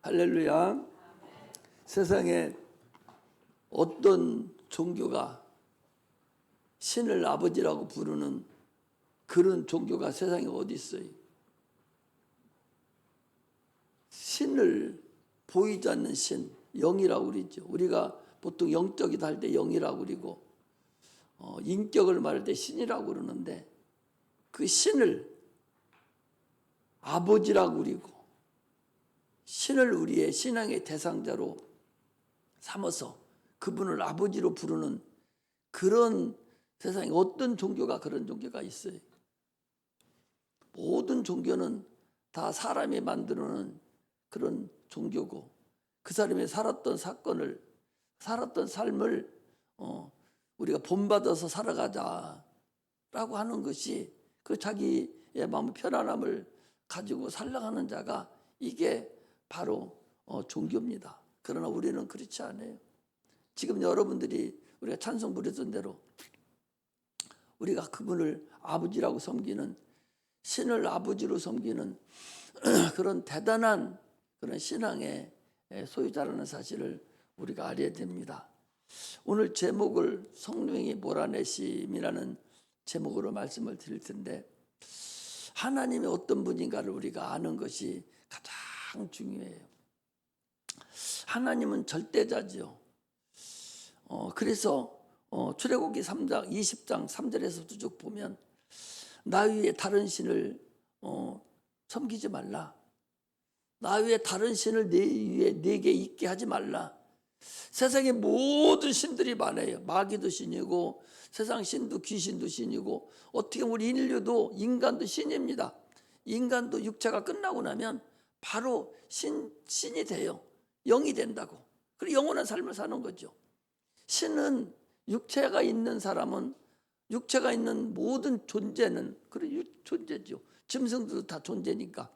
할렐루야. 세상에 어떤 종교가 신을 아버지라고 부르는 그런 종교가 세상에 어디 있어요? 신을 보이지 않는 신, 영이라고 그러죠. 우리가 보통 영적이다 할 때 영이라고 그러고 인격을 말할 때 신이라고 그러는데 그 신을 아버지라고 그러고 신을 우리의 신앙의 대상자로 삼아서 그분을 아버지로 부르는 그런 세상에 어떤 종교가 그런 종교가 있어요? 모든 종교는 다 사람이 만들어낸 그런 종교고 그 사람이 살았던 사건을 살았던 삶을 우리가 본받아서 살아가자라고 하는 것이 그 자기의 마음 편안함을 가지고 살아가는 자가 이게 바로 종교입니다. 그러나 우리는 그렇지 않아요. 지금 여러분들이 우리가 찬송 부르던 대로 우리가 그분을 아버지라고 섬기는 신을 아버지로 섬기는 그런 대단한 그런 신앙의 소유자라는 사실을 우리가 알아야 됩니다. 오늘 제목을 성령이 몰아내심이라는 제목으로 말씀을 드릴 텐데 하나님이 어떤 분인가를 우리가 아는 것이 가장 중요해요. 하나님은 절대자죠. 그래서 출애굽기 3장 20장 3절에서도 쭉 보면 나 위에 다른 신을 섬기지 말라. 나 위에 다른 신을 내 위에 내게 있게 하지 말라. 세상에 모든 신들이 많아요. 마귀도 신이고 세상 신도 귀신도 신이고 어떻게 우리 인류도 인간도 신입니다. 인간도 육체가 끝나고 나면 바로 신이 돼요. 영이 된다고. 그리고 영원한 삶을 사는 거죠. 신은 육체가 있는 사람은 육체가 있는 모든 존재는 그런 존재죠. 짐승들도 다 존재니까.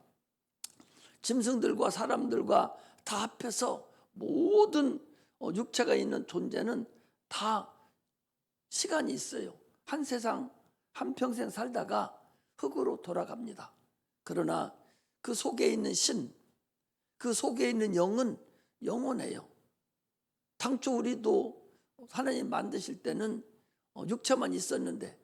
짐승들과 사람들과 다 합해서 모든 육체가 있는 존재는 다 시간이 있어요. 한 세상 한 평생 살다가 흙으로 돌아갑니다. 그러나 그 속에 있는 신, 그 속에 있는 영은 영원해요. 당초 우리도 하나님 만드실 때는 육체만 있었는데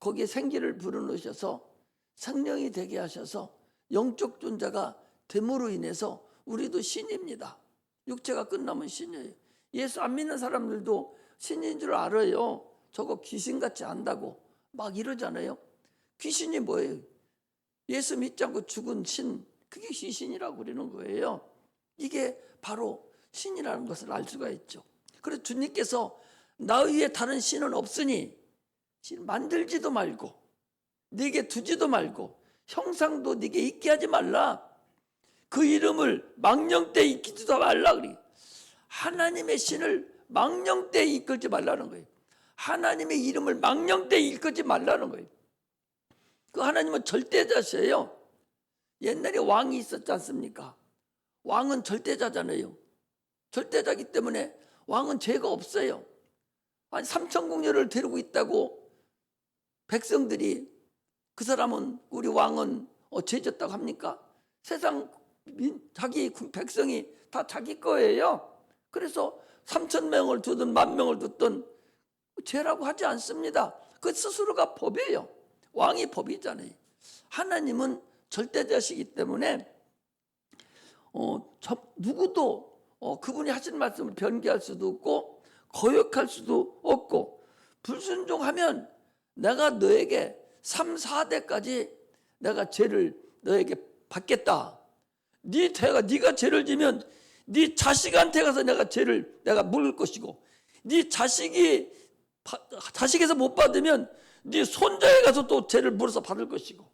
거기에 생기를 불어넣으셔서 생명이 되게 하셔서 영적 존재가 됨으로 인해서 우리도 신입니다. 육체가 끝나면 신이에요. 예수 안 믿는 사람들도 신인 줄 알아요. 저거 귀신같이 안다고 막 이러잖아요. 귀신이 뭐예요? 예수 믿지 않고 죽은 신, 그게 귀신이라고 그러는 거예요. 이게 바로 신이라는 것을 알 수가 있죠. 그래서 주님께서 나 위에 다른 신은 없으니 만들지도 말고 네게 두지도 말고 형상도 네게 있게 하지 말라. 그 이름을 망령되이 이끌지도 말라 그래. 하나님의 신을 망령되이 이끌지 말라는 거예요. 하나님의 이름을 망령되이 이끌지 말라는 거예요. 그 하나님은 절대자세요. 옛날에 왕이 있었지 않습니까? 왕은 절대자잖아요. 절대자기 때문에 왕은 죄가 없어요. 아니 3,000궁녀를 데리고 있다고 백성들이 그 사람은 우리 왕은 죄졌다고 합니까? 세상 자기 백성이 다 자기 거예요. 그래서 3,000명을 두든 10,000명을 두든 죄라고 하지 않습니다. 그 스스로가 법이에요. 왕이 법이잖아요. 하나님은 절대자시기 때문에 누구도 그분이 하신 말씀을 변개할 수도 없고 거역할 수도 없고 불순종하면 내가 너에게 3, 4대까지 내가 죄를 너에게 받겠다. 네가 죄를 지면 네 자식한테 가서 내가 물을 것이고 네 자식에서 못 받으면 네 손자에 가서 또 죄를 물어서 받을 것이고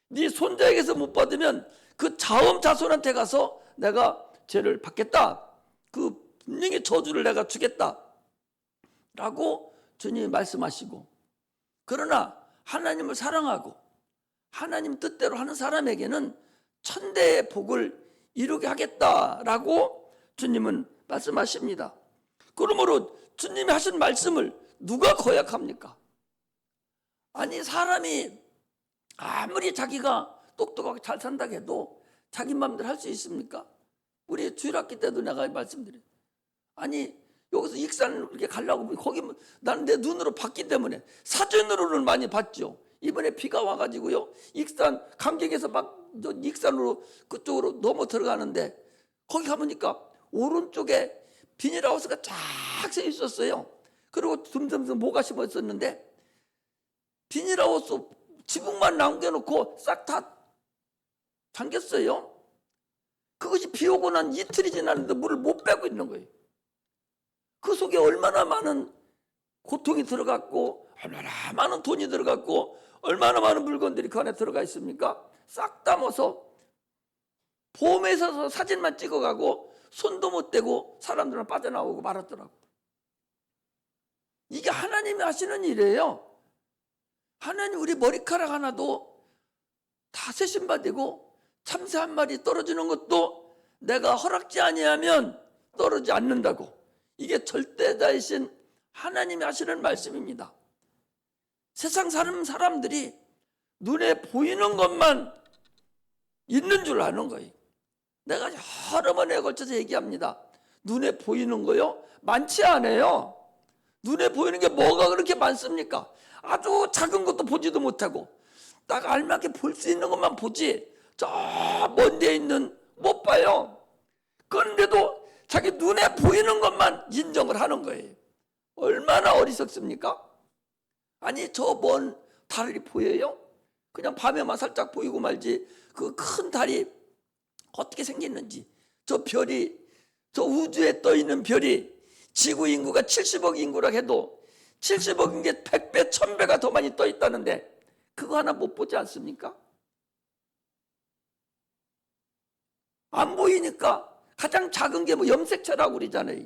네 손자에게서 못 받으면 그 자음 자손한테 가서 내가 죄를 받겠다. 그 분명히 저주를 내가 주겠다 라고 주님이 말씀하시고 그러나 하나님을 사랑하고 하나님 뜻대로 하는 사람에게는 천대의 복을 이루게 하겠다라고 주님은 말씀하십니다. 그러므로 주님이 하신 말씀을 누가 거역합니까? 아니 사람이 아무리 자기가 똑똑하게 잘 산다고 해도 자기 마음대로 할 수 있습니까? 우리 주일학기 때도 내가 말씀드려요. 아니 여기서 익산을 그렇게 가려고 거기 나는 내 눈으로 봤기 때문에 사진으로는 많이 봤죠. 이번에 비가 와가지고요 익산 감격에서 막 익산으로 그쪽으로 넘어 들어가는데 거기 가보니까 오른쪽에 비닐하우스가 쫙 서 있었어요. 그리고 듬듬듬 모가 심어 있었는데 비닐하우스 지붕만 남겨놓고 싹 다 잠겼어요. 그것이 비 오고 난 이틀이 지났는데 물을 못 빼고 있는 거예요. 그 속에 얼마나 많은 고통이 들어갔고 얼마나 많은 돈이 들어갔고 얼마나 많은 물건들이 그 안에 들어가 있습니까? 싹 담아서 봄에 서서 사진만 찍어가고 손도 못 대고 사람들은 빠져나오고 말았더라고. 이게 하나님이 하시는 일이에요. 하나님 우리 머리카락 하나도 다 세심받고 참새 한 마리 떨어지는 것도 내가 허락지 아니하면 떨어지지 않는다고. 이게 절대자이신 하나님이 하시는 말씀입니다. 세상 사람들이 눈에 보이는 것만 있는 줄 아는 거예요. 내가 여러 번에 걸쳐서 얘기합니다. 눈에 보이는 거요? 많지 않아요. 눈에 보이는 게 뭐가 그렇게 많습니까? 아주 작은 것도 보지도 못하고 딱 알맞게 볼 수 있는 것만 보지 저 먼 데 있는 못 봐요. 그런데도 자기 눈에 보이는 것만 인정을 하는 거예요. 얼마나 어리석습니까? 아니 저 먼 달이 보여요? 그냥 밤에만 살짝 보이고 말지 그 큰 달이 어떻게 생겼는지 저 별이 저 우주에 떠 있는 별이 지구 인구가 70억 인구라 해도 70억인 게 100배 1000배가 더 많이 떠 있다는데 그거 하나 못 보지 않습니까? 안 보이니까 가장 작은 게 뭐 염색체라고 그러잖아요.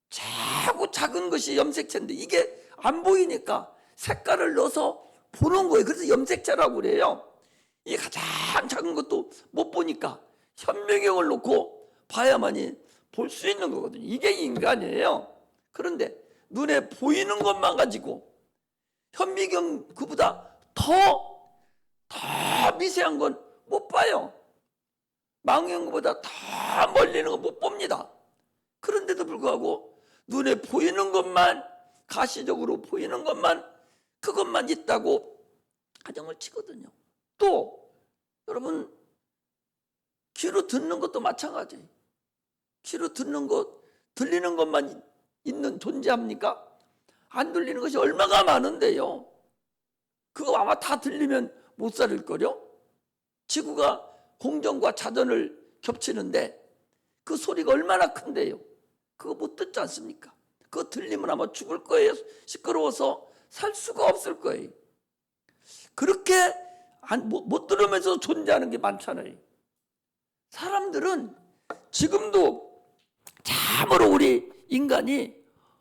최고 작은 것이 염색체인데 이게 안 보이니까 색깔을 넣어서 보는 거예요. 그래서 염색체라고 그래요. 이 가장 작은 것도 못 보니까 현미경을 놓고 봐야만이 볼 수 있는 거거든요. 이게 인간이에요. 그런데 눈에 보이는 것만 가지고 현미경 그보다 더 미세한 건 못 봐요. 망원경보다 더 멀리 있는 거 못 봅니다. 그런데도 불구하고 눈에 보이는 것만 가시적으로 보이는 것만 그것만 있다고 가정을 치거든요. 또 여러분 귀로 듣는 것도 마찬가지예요. 귀로 듣는 것 들리는 것만 있는 존재합니까? 안 들리는 것이 얼마나 많은데요. 그거 아마 다 들리면 못 살을걸요. 지구가 공전과 자전을 겹치는데 그 소리가 얼마나 큰데요. 그거 못 듣지 않습니까? 그거 들리면 아마 죽을 거예요. 시끄러워서 살 수가 없을 거예요. 그렇게 못 들으면서 존재하는 게 많잖아요. 사람들은 지금도 참으로 우리 인간이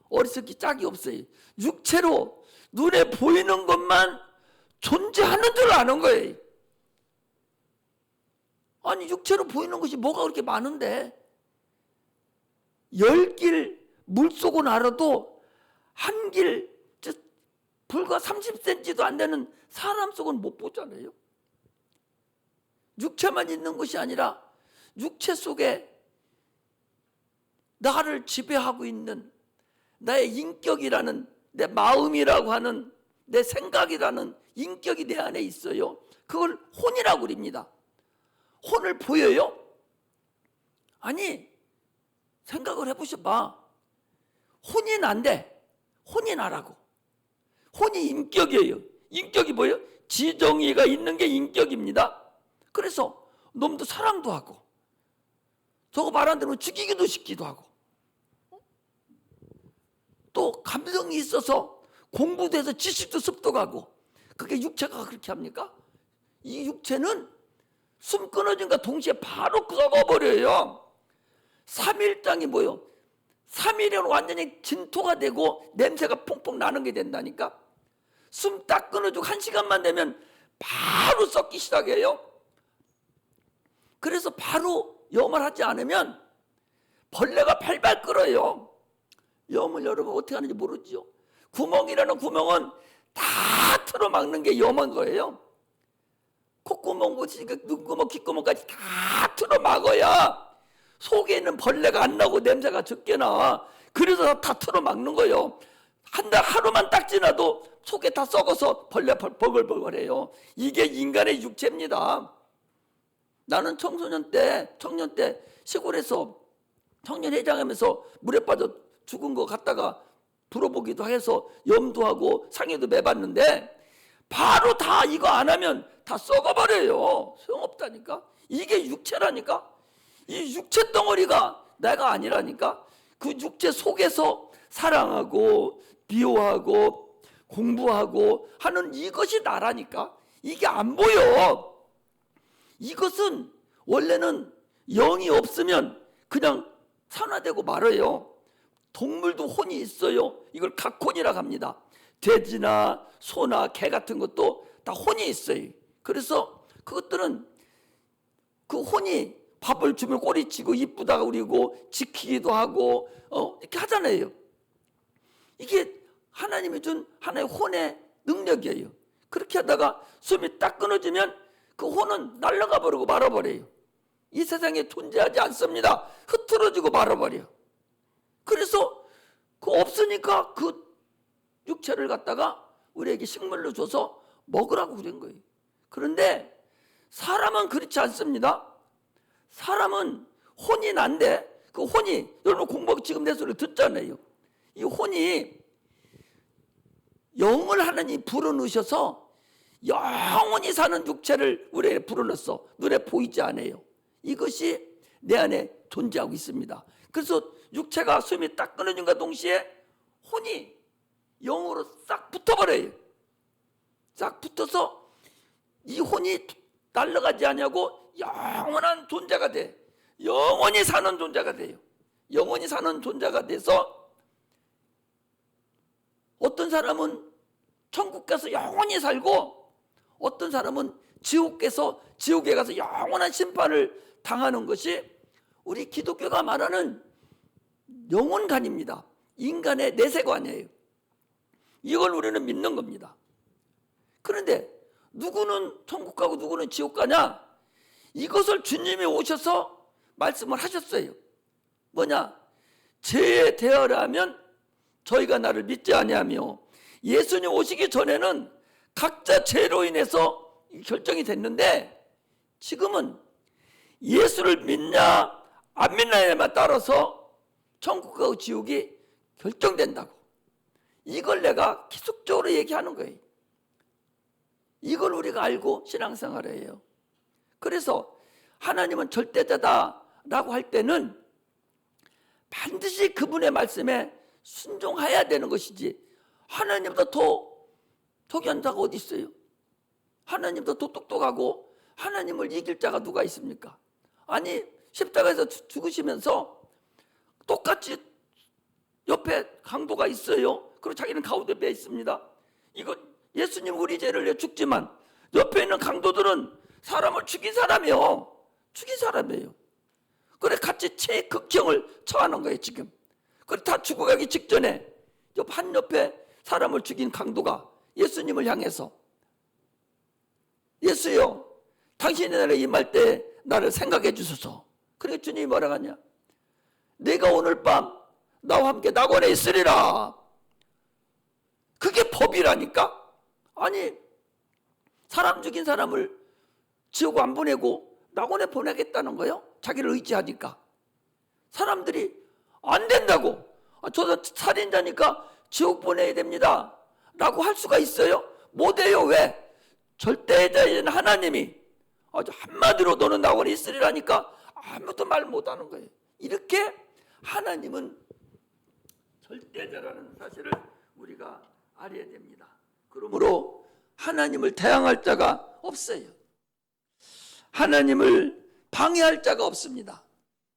어리석기 짝이 없어요. 육체로 눈에 보이는 것만 존재하는 줄 아는 거예요. 아니 육체로 보이는 것이 뭐가 그렇게 많은데 10길 물속은 알아도 한 길 불과 30cm도 안 되는 사람 속은 못 보잖아요. 육체만 있는 것이 아니라 육체 속에 나를 지배하고 있는 나의 인격이라는 내 마음이라고 하는 내 생각이라는 인격이 내 안에 있어요. 그걸 혼이라고 그럽니다. 혼을 보여요? 아니 생각을 해보셔봐. 혼이 난데 혼이 나라고. 혼이 인격이에요. 인격이 뭐예요? 지정의가 있는 게 인격입니다. 그래서 놈도 사랑도 하고 저거 말한 대로 죽이기도 시키기도 하고 또 감성이 있어서 공부돼서 지식도 습득하고 그게 육체가 그렇게 합니까? 이 육체는 숨 끊어진과 동시에 바로 썩어버려요. 3일장이 뭐예요? 3일은 완전히 진토가 되고 냄새가 퐁퐁 나는 게 된다니까. 숨 딱 끊어주고 1시간만 되면 바로 썩기 시작해요. 그래서 바로 염을 하지 않으면 벌레가 발발 끓어요. 염을 여러분 어떻게 하는지 모르죠. 구멍이라는 구멍은 다 틀어막는 게 염한 거예요. 콧구멍, 눈구멍, 귓구멍까지 다 틀어 막아야 속에 있는 벌레가 안 나고 냄새가 적게 나. 그래서 다 틀어 막는 거예요. 한 달 하루만 딱 지나도 속에 다 썩어서 벌레 버글버글해요. 이게 인간의 육체입니다. 나는 청년 때 시골에서 청년회장하면서 물에 빠져 죽은 거 갖다가 불어보기도 해서 염도하고 상해도 매봤는데 바로 다 이거 안 하면 다 썩어버려요. 소용없다니까. 이게 육체라니까. 이 육체 덩어리가 내가 아니라니까. 그 육체 속에서 사랑하고 비호하고 공부하고 하는 이것이 나라니까. 이게 안 보여. 이것은 원래는 영이 없으면 그냥 산화되고 말아요. 동물도 혼이 있어요. 이걸 각혼이라고 합니다. 돼지나 소나 개 같은 것도 다 혼이 있어요. 그래서 그것들은 그 혼이 밥을 주면 꼬리치고 이쁘다고 그리고 지키기도 하고 이렇게 하잖아요. 이게 하나님이 준 하나의 혼의 능력이에요. 그렇게 하다가 숨이 딱 끊어지면 그 혼은 날아가 버리고 말아버려요. 이 세상에 존재하지 않습니다. 흐트러지고 말아버려. 그래서 그 없으니까 그 육체를 갖다가 우리에게 식물로 줘서 먹으라고 그런 거예요. 그런데 사람은 그렇지 않습니다. 사람은 혼이 난데 그 혼이 여러분 공부 지금 내 소리 듣잖아요. 이 혼이 영을 하나님 불어넣으셔서 영원히 사는 육체를 우리에게 불어넣었어. 눈에 보이지 않아요. 이것이 내 안에 존재하고 있습니다. 그래서 육체가 숨이 딱 끊어진과 동시에 혼이 영으로 싹 붙어버려요. 싹 붙어서 이 혼이 날아가지 않냐고 영원한 존재가 돼. 영원히 사는 존재가 돼요. 영원히 사는 존재가 돼서 어떤 사람은 천국 가서 영원히 살고 어떤 사람은 지옥에 가서 영원한 심판을 당하는 것이 우리 기독교가 말하는 영혼관입니다. 인간의 내세관이에요. 이걸 우리는 믿는 겁니다. 그런데 누구는 천국 가고 누구는 지옥 가냐? 이것을 주님이 오셔서 말씀을 하셨어요. 뭐냐? 죄에 대하라면 저희가 나를 믿지 아니하며, 예수님 오시기 전에는 각자 죄로 인해서 결정이 됐는데 지금은 예수를 믿냐 안 믿냐에만 따라서 천국과 지옥이 결정된다고. 이걸 내가 기속적으로 얘기하는 거예요. 이걸 우리가 알고 신앙생활을 해요. 그래서 하나님은 절대자다라고 할 때는 반드시 그분의 말씀에 순종해야 되는 것이지, 하나님보다 더 독연자가 어디 있어요? 하나님보다 더 똑똑하고 하나님을 이길 자가 누가 있습니까? 아니, 십자가에서 죽으시면서 똑같이 옆에 강도가 있어요. 그리고 자기는 가운데 매 있습니다. 이거 예수님 우리 죄를 위해 죽지만 옆에 있는 강도들은 사람을 죽인 사람이에요. 죽인 사람이에요. 그래 같이 최극형을 처하는 거예요 지금. 그래 다 죽어가기 직전에 한 옆에 사람을 죽인 강도가 예수님을 향해서, 예수요, 당신이 나를 임할 때 나를 생각해 주소서. 그러니까 주님이 뭐라고 하냐? 내가 오늘 밤 나와 함께 낙원에 있으리라. 그게 법이라니까. 아니, 사람 죽인 사람을 지옥 안 보내고 낙원에 보내겠다는 거예요? 자기를 의지하니까. 사람들이 안 된다고, 저 살인자니까 지옥 보내야 됩니다 라고 할 수가 있어요? 못해요. 왜? 절대자인 하나님이 아주 한마디로 너는 낙원에 있으리라니까 아무도 말 못하는 거예요. 이렇게 하나님은 절대자라는 사실을 우리가 알아야 됩니다. 그러므로 하나님을 대항할 자가 없어요. 하나님을 방해할 자가 없습니다.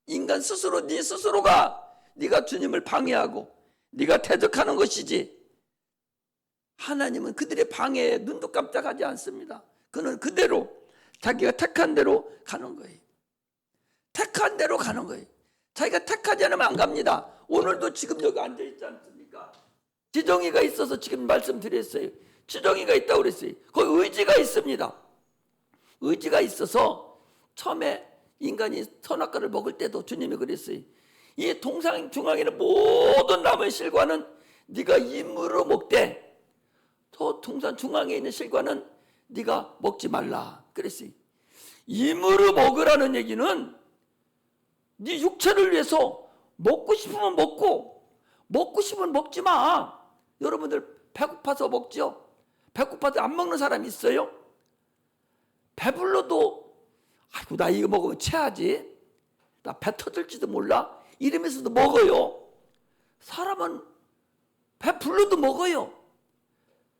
인간 스스로, 네 스스로가 네가 주님을 방해하고 네가 대적하는 것이지, 하나님은 그들의 방해에 눈도 깜짝하지 않습니다. 그는 그대로 자기가 택한 대로 가는 거예요. 택한 대로 가는 거예요. 자기가 택하지 않으면 안 갑니다. 오늘도 지금 여기 앉아있지 않습니까? 지정이가 있어서 지금 말씀드렸어요. 지정이가 있다고 그랬어요. 거기 의지가 있습니다. 의지가 있어서 처음에 인간이 선악과를 먹을 때도 주님이 그랬어요. 이 동상 중앙에 있는 모든 나무의 실과는 네가 임으로 먹되 저 동산 중앙에 있는 실과는 네가 먹지 말라 그랬어요. 임으로 먹으라는 얘기는 네 육체를 위해서 먹고 싶으면 먹고 싶으면 먹지 마. 여러분들 배고파서 먹죠? 배고파도 안 먹는 사람 있어요? 배불러도 아이고 나 이거 먹으면 체하지, 나 배 터질지도 몰라 이러면서도 먹어요. 사람은 배불러도 먹어요.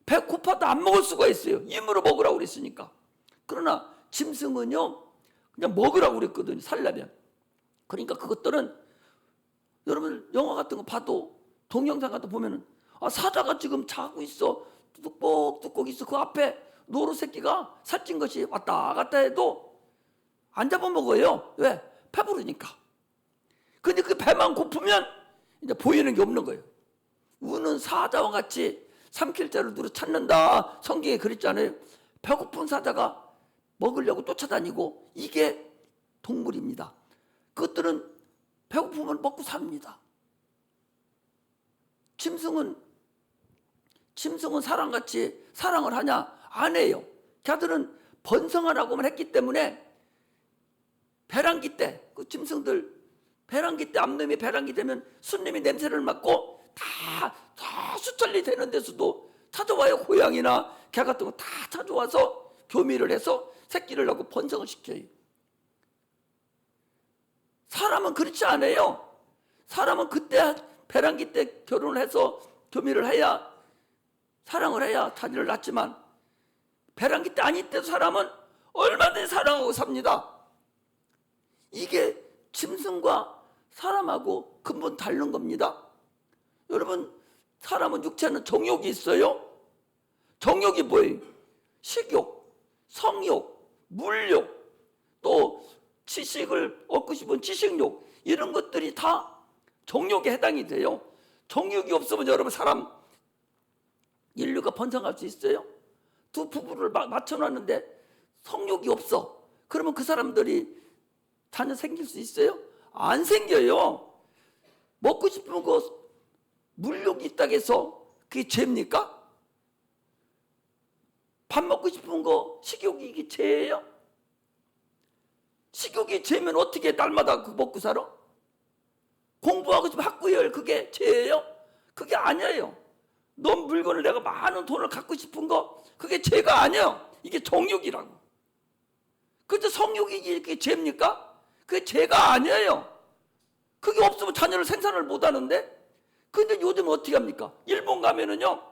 배고파도 안 먹을 수가 있어요. 임으로 먹으라고 그랬으니까. 그러나 짐승은요 그냥 먹으라고 그랬거든요. 살려면. 그러니까 그것들은 여러분 영화 같은 거 봐도 동영상 같은 거 보면은 사자가 지금 자고 있어. 뚝뚝뚝 있어. 그 앞에 노루 새끼가 살찐 것이 왔다 갔다 해도 안 잡아먹어요. 왜? 배부르니까. 근데 그 배만 고프면 이제 보이는 게 없는 거예요. 우는 사자와 같이 삼킬 자를 누려 찾는다. 성경에 그랬잖아요. 배고픈 사자가 먹으려고 쫓아다니고 이게 동물입니다. 그것들은 배고프면 먹고 삽니다. 짐승은 사람같이 사랑을 하냐? 안 해요. 걔들은 번성하라고만 했기 때문에 배란기 때 그 짐승들 배란기 때 암놈이 배란기 되면 순님이 냄새를 맡고 다 수천리 되는 데서도 찾아와요. 고양이나 개 같은 거 다 찾아와서 교미를 해서 새끼를 낳고 번성을 시켜요. 사람은 그렇지 않아요. 사람은 그때 배란기 때 결혼을 해서 교미를 해야 사랑을 해야 자녀를 낳지만 배란기 때 아닐 때도 사람은 얼마든지 사랑하고 삽니다. 이게 짐승과 사람하고 근본 다른 겁니다. 여러분 사람은 육체는 정욕이 있어요. 정욕이 뭐예요? 식욕, 성욕, 물욕, 또 지식을 얻고 싶은 지식욕 이런 것들이 다 정욕에 해당이 돼요. 정욕이 없으면 여러분 사람 인류가 번성할 수 있어요? 두 부부를 맞춰놨는데 성욕이 없어. 그러면 그 사람들이 자녀 생길 수 있어요? 안 생겨요. 먹고 싶은 거 물욕이 있다고 해서 그게 죄입니까? 밥 먹고 싶은 거 식욕이 이게 죄예요? 식욕이 죄면 어떻게 날마다 먹고 살아? 공부하고 싶으면 학구열 그게 죄예요? 그게 아니에요. 너 물건을 내가 많은 돈을 갖고 싶은 거 그게 죄가 아니에요. 이게 정욕이라고. 그런데 성욕이 이게 죄입니까? 그게 죄가 아니에요. 그게 없으면 자녀를 생산을 못하는데. 근데 요즘 어떻게 합니까? 일본 가면은요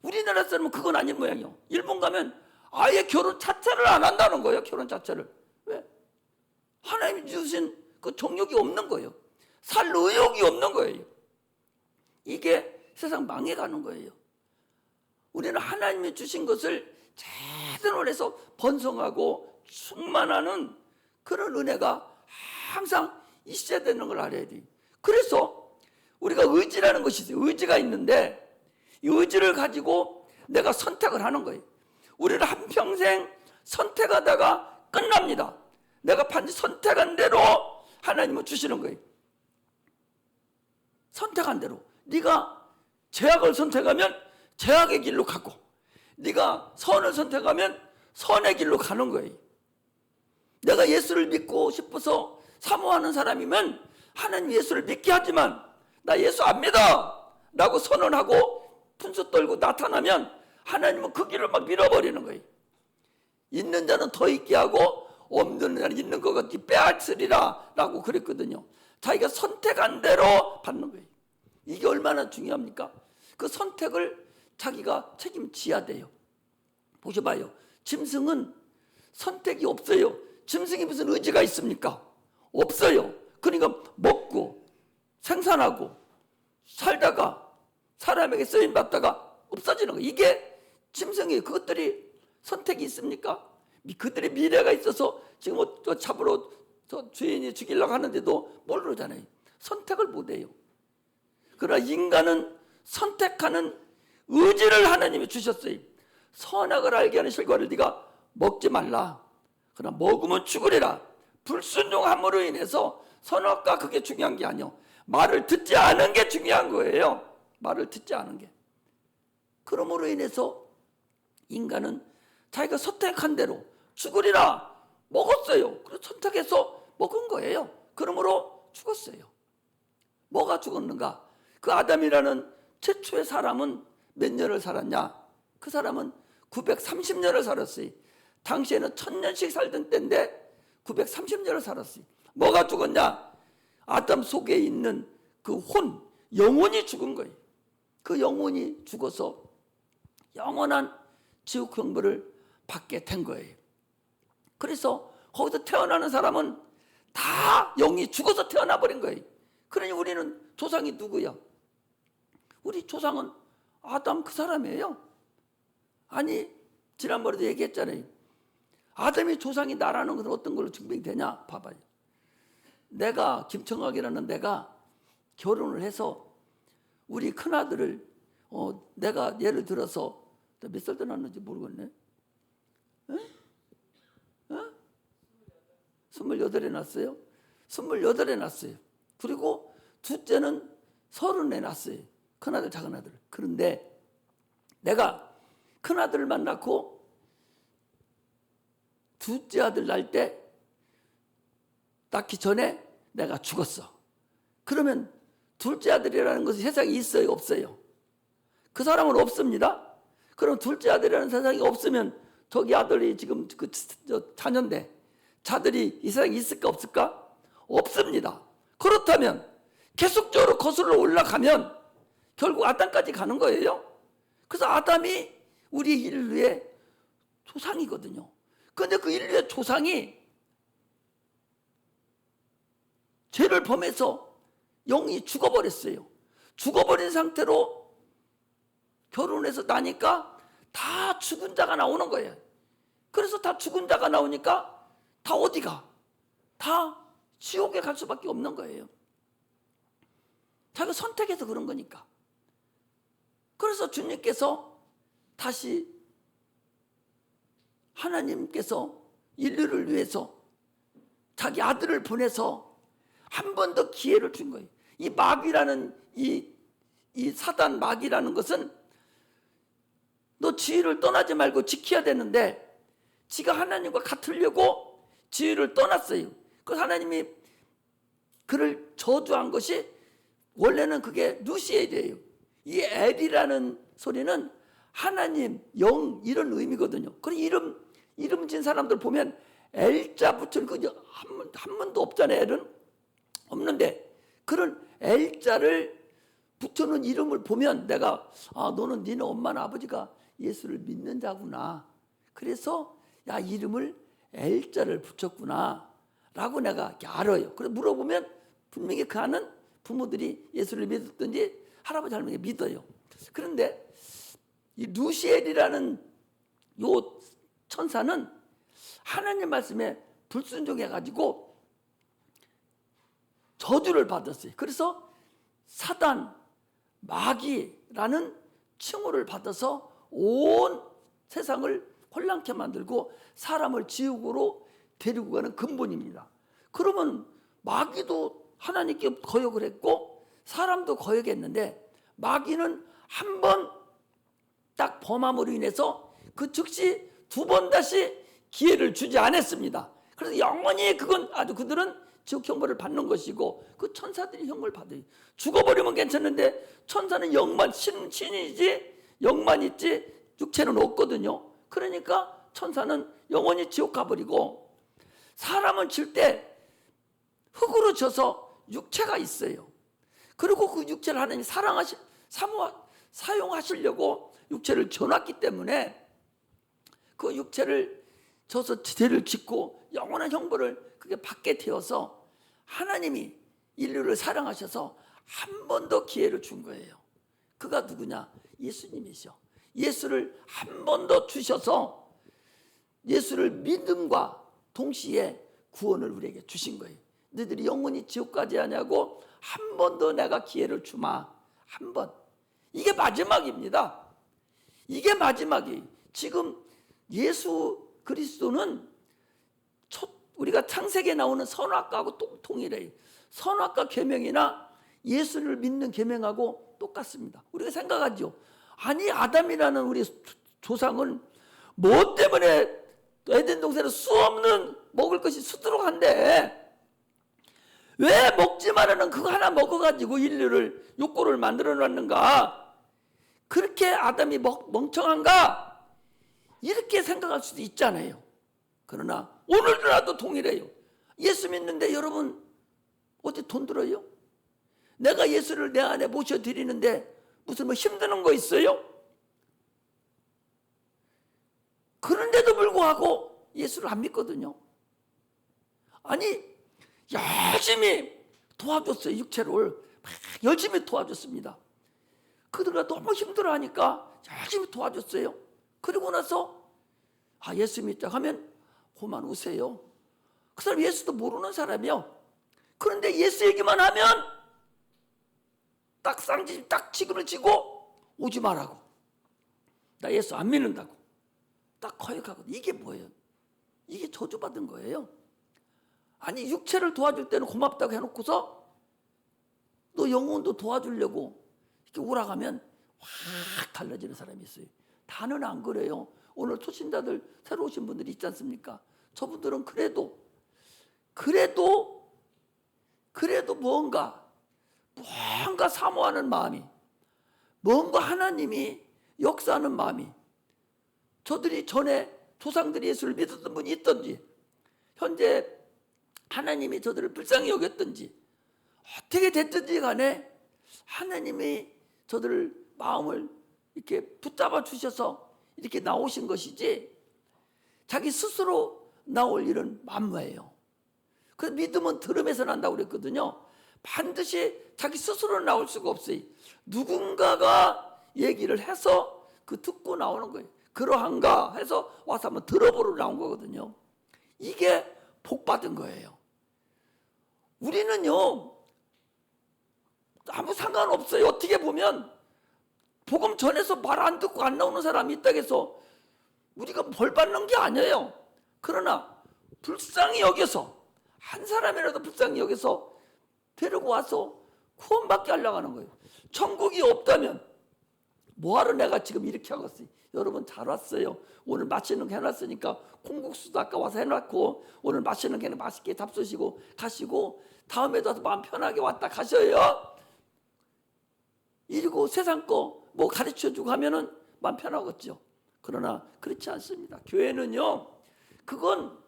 우리나라 사람은 그건 아닌 모양이요. 일본 가면 아예 결혼 자체를 안 한다는 거예요. 결혼 자체를. 왜? 하나님이 주신 그 정욕이 없는 거예요. 살 의욕이 없는 거예요. 이게 세상 망해가는 거예요. 우리는 하나님이 주신 것을 제대로 해서 번성하고 충만하는 그런 은혜가 항상 있어야 되는 걸 알아야 돼요. 그래서 우리가 의지라는 것이 있어요. 의지가 있는데 이 의지를 가지고 내가 선택을 하는 거예요. 우리는 한평생 선택하다가 끝납니다. 내가 반드시 선택한 대로 하나님은 주시는 거예요. 선택한 대로. 네가 죄악을 선택하면 죄악의 길로 가고 네가 선을 선택하면 선의 길로 가는 거예요. 내가 예수를 믿고 싶어서 사모하는 사람이면 하나님 예수를 믿게 하지만 나 예수 안 믿어 라고 선언하고 분수 떨고 나타나면 하나님은 그 길을 막 밀어버리는 거예요. 있는 자는 더 있게 하고 없는 자는 있는 것 같이 빼앗으리라 라고 그랬거든요. 자기가 선택한 대로 받는 거예요. 이게 얼마나 중요합니까? 그 선택을 자기가 책임져야 돼요. 보셔봐요. 짐승은 선택이 없어요. 짐승이 무슨 의지가 있습니까? 없어요. 그러니까 먹고 생산하고 살다가 사람에게 쓰임받다가 없어지는 거예요. 이게 짐승이에요. 그것들이 선택이 있습니까? 그들의 미래가 있어서 지금 잡으러 주인이 죽이려고 하는데도 모르잖아요. 선택을 못해요. 그러나 인간은 선택하는 의지를 하나님이 주셨어요. 선악을 알게 하는 실과를 네가 먹지 말라. 그러나 먹으면 죽으리라. 불순종함으로 인해서 선악과 그게 중요한 게 아니요. 말을 듣지 않은 게 중요한 거예요. 말을 듣지 않은 게. 그러므로 인해서 인간은 자기가 선택한 대로 죽으리라 먹었어요. 그래서 선택해서 먹은 거예요. 그러므로 죽었어요. 뭐가 죽었는가? 그 아담이라는 최초의 사람은 몇 년을 살았냐? 그 사람은 930년을 살았어요. 당시에는 1000년씩 살던 때인데 930년을 살았어요. 뭐가 죽었냐? 아담 속에 있는 그 영혼이 죽은 거예요. 그 영혼이 죽어서 영원한 지옥 형벌을 받게 된 거예요. 그래서 거기서 태어나는 사람은 다 영이 죽어서 태어나 버린 거예요. 그러니 우리는 조상이 누구야? 우리 조상은 아담 그 사람이에요. 아니 지난번에도 얘기했잖아요. 아담이 조상이 나라는 것은 어떤 걸로 증명되냐? 봐봐요. 내가 김청학이라는 내가 결혼을 해서 우리 큰아들을 내가 예를 들어서 몇 살 때 낳았는지 모르겠네. 28에 낳았어요. 28에 낳았어요. 그리고 둘째는 30에 낳았어요. 큰아들 작은아들. 그런데 내가 큰아들만 낳고 둘째 아들 낳을 때 낳기 전에 내가 죽었어. 그러면 둘째 아들이라는 것이 세상에 있어요? 없어요? 그 사람은 없습니다. 그럼 둘째 아들이라는 세상이 없으면 저기 아들이 지금 자녀인데 자들이 이 세상에 있을까 없을까? 없습니다. 그렇다면 계속적으로 거슬러 올라가면 결국 아담까지 가는 거예요. 그래서 아담이 우리 인류의 조상이거든요. 그런데 그 인류의 조상이 죄를 범해서 영이 죽어버렸어요. 죽어버린 상태로 결혼해서 나니까 다 죽은 자가 나오는 거예요. 그래서 다 죽은 자가 나오니까 다 어디가? 다 지옥에 갈 수밖에 없는 거예요. 자기가 선택해서 그런 거니까. 그래서 주님께서 다시 하나님께서 인류를 위해서 자기 아들을 보내서 한 번 더 기회를 준 거예요. 이 마귀라는 이 사단 마귀라는 것은 너 지위를 떠나지 말고 지켜야 되는데 지가 하나님과 같으려고 지위를 떠났어요. 그래서 하나님이 그를 저주한 것이 원래는 그게 루시엘이에요. 이 엘이라는 소리는 하나님, 영 이런 의미거든요. 그리고 이름 진 사람들 보면 엘자 붙이는 거 한 번도 없잖아요. 엘은 없는데 그런 엘자를 붙여놓은 이름을 보면 내가 너는 니네 엄마나 아버지가 예수를 믿는 자구나. 그래서 야 이름을 엘자를 붙였구나 라고 내가 이렇게 알아요. 그래서 물어보면 분명히 그 아는 부모들이 예수를 믿었든지 할아버지 할머니가 믿어요. 그런데 이 루시엘이라는 요 천사는 하나님 말씀에 불순종해가지고 저주를 받았어요. 그래서 사단, 마귀라는 칭호를 받아서 온 세상을 혼란케 만들고 사람을 지옥으로 데리고 가는 근본입니다. 그러면 마귀도 하나님께 거역을 했고 사람도 거역했는데 마귀는 한 번 딱 범함으로 인해서 그 즉시 두 번 다시 기회를 주지 않았습니다. 그래서 영원히 그들은 지옥 형벌을 받는 것이고 그 천사들이 형벌을 받아요. 죽어버리면 괜찮은데 천사는 영만 신이지 영만 있지 육체는 없거든요. 그러니까 천사는 영원히 지옥 가버리고 사람은 질 때 흙으로 져서 육체가 있어요. 그리고 그 육체를 하나님이 사용하시려고 육체를 줘놨기 때문에 그 육체를 져서 죄를 짓고 영원한 형벌을 그게 받게 되어서 하나님이 인류를 사랑하셔서 한 번 더 기회를 준 거예요. 그가 누구냐? 예수님이죠. 예수를 한 번 더 주셔서 예수를 믿음과 동시에 구원을 우리에게 주신 거예요. 너희들이 영원히 지옥까지 하냐고 한 번 더 내가 기회를 주마. 한 번. 이게 마지막입니다. 이게 마지막이 지금 예수 그리스도는 우리가 창세기에 나오는 선악과하고 동일해요. 선악과 계명이나 예수를 믿는 계명하고 똑같습니다. 우리가 생각하죠. 아니 아담이라는 우리 조상은 뭐 때문에 에덴 동산에 수 없는 먹을 것이 수두룩 한데 왜 먹지 말라는 그거 하나 먹어가지고 인류를 욕구를 만들어 놨는가? 그렇게 아담이 멍청한가? 이렇게 생각할 수도 있잖아요. 그러나 오늘도 동일해요. 예수 믿는데 여러분 어디 돈 들어요? 내가 예수를 내 안에 모셔드리는데 무슨 뭐 힘드는 거 있어요? 그런데도 불구하고 예수를 안 믿거든요. 아니 열심히 도와줬어요. 육체를 막 열심히 도와줬습니다. 그들과 너무 힘들어하니까 열심히 도와줬어요. 그리고 나서 예수 믿자 하면 그만 우세요. 그 사람 예수도 모르는 사람이요. 그런데 예수 얘기만 하면 딱 쌍지 딱 지금을 지고 오지 말라고. 나 예수 안 믿는다고. 딱 거역하거든. 이게 뭐예요? 이게 저주받은 거예요. 아니 육체를 도와줄 때는 고맙다고 해놓고서 너 영혼도 도와주려고 이렇게 오라가면 확 달라지는 사람이 있어요. 다는 안 그래요. 오늘 초신자들 새로 오신 분들이 있지 않습니까? 저분들은 그래도 뭔가 사모하는 마음이, 뭔가 하나님이 역사하는 마음이, 저들이 전에 조상들이 예수를 믿었던 분이 있던지, 현재 하나님이 저들을 불쌍히 여겼던지, 어떻게 됐든지 간에 하나님이 저들을 마음을 이렇게 붙잡아 주셔서 이렇게 나오신 것이지 자기 스스로 나올 일은 만무해요. 그 믿음은 들음에서 난다고 그랬거든요. 반드시 자기 스스로 나올 수가 없어요. 누군가가 얘기를 해서 그 듣고 나오는 거예요. 그러한가 해서 와서 한번 들어보러 나온 거거든요. 이게 복 받은 거예요. 우리는요 아무 상관없어요. 어떻게 보면 복음 전해서 말 안 듣고 안 나오는 사람이 있다고 해서 우리가 벌 받는 게 아니에요. 그러나 불쌍히 여겨서, 한 사람이라도 불쌍히 여겨서 데리고 와서 구원받게 하려고 하는 거예요. 천국이 없다면 뭐하러 내가 지금 이렇게 하겠어요. 여러분 잘 왔어요. 오늘 맛있는 거 해놨으니까 콩국수도 아까 와서 해놨고 오늘 맛있는 게 맛있게 잡수시고 가시고 다음에도 와서 마음 편하게 왔다 가셔요. 이러고 세상 거 뭐 가르쳐주고 하면은 마음 편하겠죠. 그러나 그렇지 않습니다. 교회는요, 그건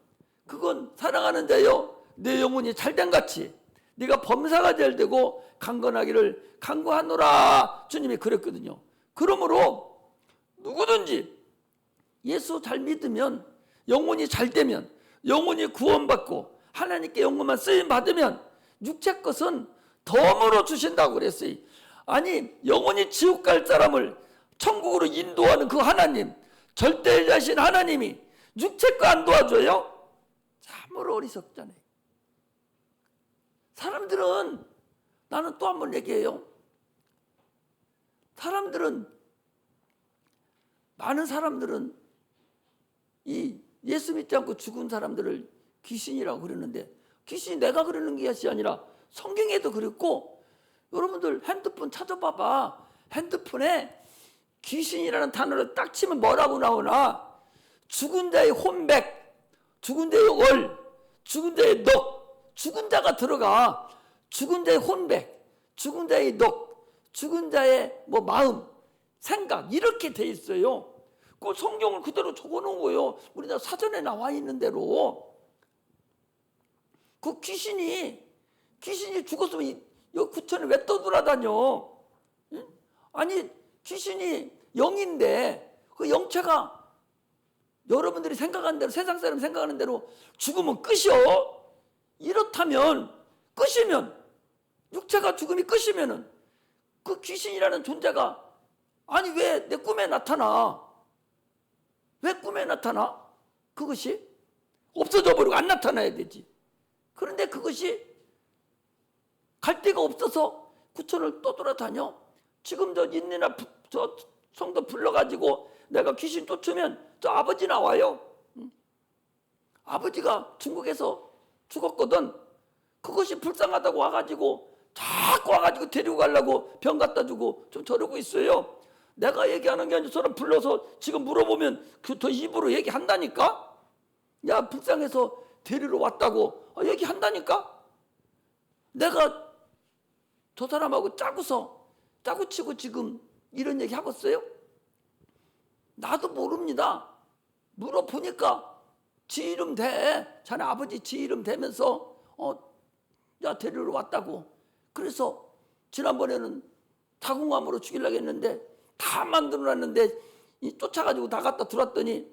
사랑하는데요, 내 영혼이 잘된 같이 네가 범사가 잘 되고 강건하기를 간구하노라 주님이 그랬거든요. 그러므로 누구든지 예수 잘 믿으면, 영혼이 잘 되면, 영혼이 구원받고 하나님께 영혼만 쓰임 받으면 육체 것은 덤으로 주신다고 그랬어요. 아니 영혼이 지옥 갈 사람을 천국으로 인도하는 그 하나님, 절대자신 하나님이 육체 거 안 도와줘요? 참으로 어리석잖아요. 사람들은, 나는 또 한 번 얘기해요. 많은 사람들은 이 예수 믿지 않고 죽은 사람들을 귀신이라고 그러는데, 귀신이 내가 그러는 것이 아니라 성경에도 그랬고, 여러분들 핸드폰 찾아봐봐. 핸드폰에 귀신이라는 단어를 딱 치면 뭐라고 나오나? 죽은 자의 혼백, 죽은 자의 월, 죽은 자의 넋, 죽은 자가 들어가. 죽은 자의 혼백, 죽은 자의 넋, 죽은 자의 뭐 마음, 생각, 이렇게 돼 있어요. 그 성경을 그대로 적어놓은 거예요. 우리나라 사전에 나와 있는 대로. 그 귀신이 죽었으면 여기 구천에 왜 떠돌아다녀? 아니 귀신이 영인데 그 영체가 여러분들이 생각하는 대로, 세상 사람 생각하는 대로 죽으면 끝이요. 이렇다면, 끝이면, 육체가 죽음이 끝이면은 그 귀신이라는 존재가 아니 왜 내 꿈에 나타나? 왜 꿈에 나타나? 그것이 없어져 버리고 안 나타나야 되지. 그런데 그것이 갈 데가 없어서 구천을 떠돌아다녀. 지금 저 인내나 저 성도 불러가지고 내가 귀신 쫓으면 저 아버지 나와요. 아버지가 중국에서 죽었거든. 그것이 불쌍하다고 와가지고 자꾸 와가지고 데리고 가려고 병 갖다 주고 좀 저러고 있어요. 내가 얘기하는 게 아니라 사람 불러서 지금 물어보면 더 입으로 얘기한다니까. 야, 불쌍해서 데리러 왔다고 얘기한다니까. 내가 저 사람하고 짜고 치고 지금 이런 얘기 하고 있어요? 나도 모릅니다. 물어보니까 지 이름 대. 자네 아버지 지 이름 대면서 야, 데리러 왔다고. 그래서 지난번에는 다궁함으로 죽이려고 했는데 다 만들어놨는데 쫓아가지고 다 갖다 들어왔더니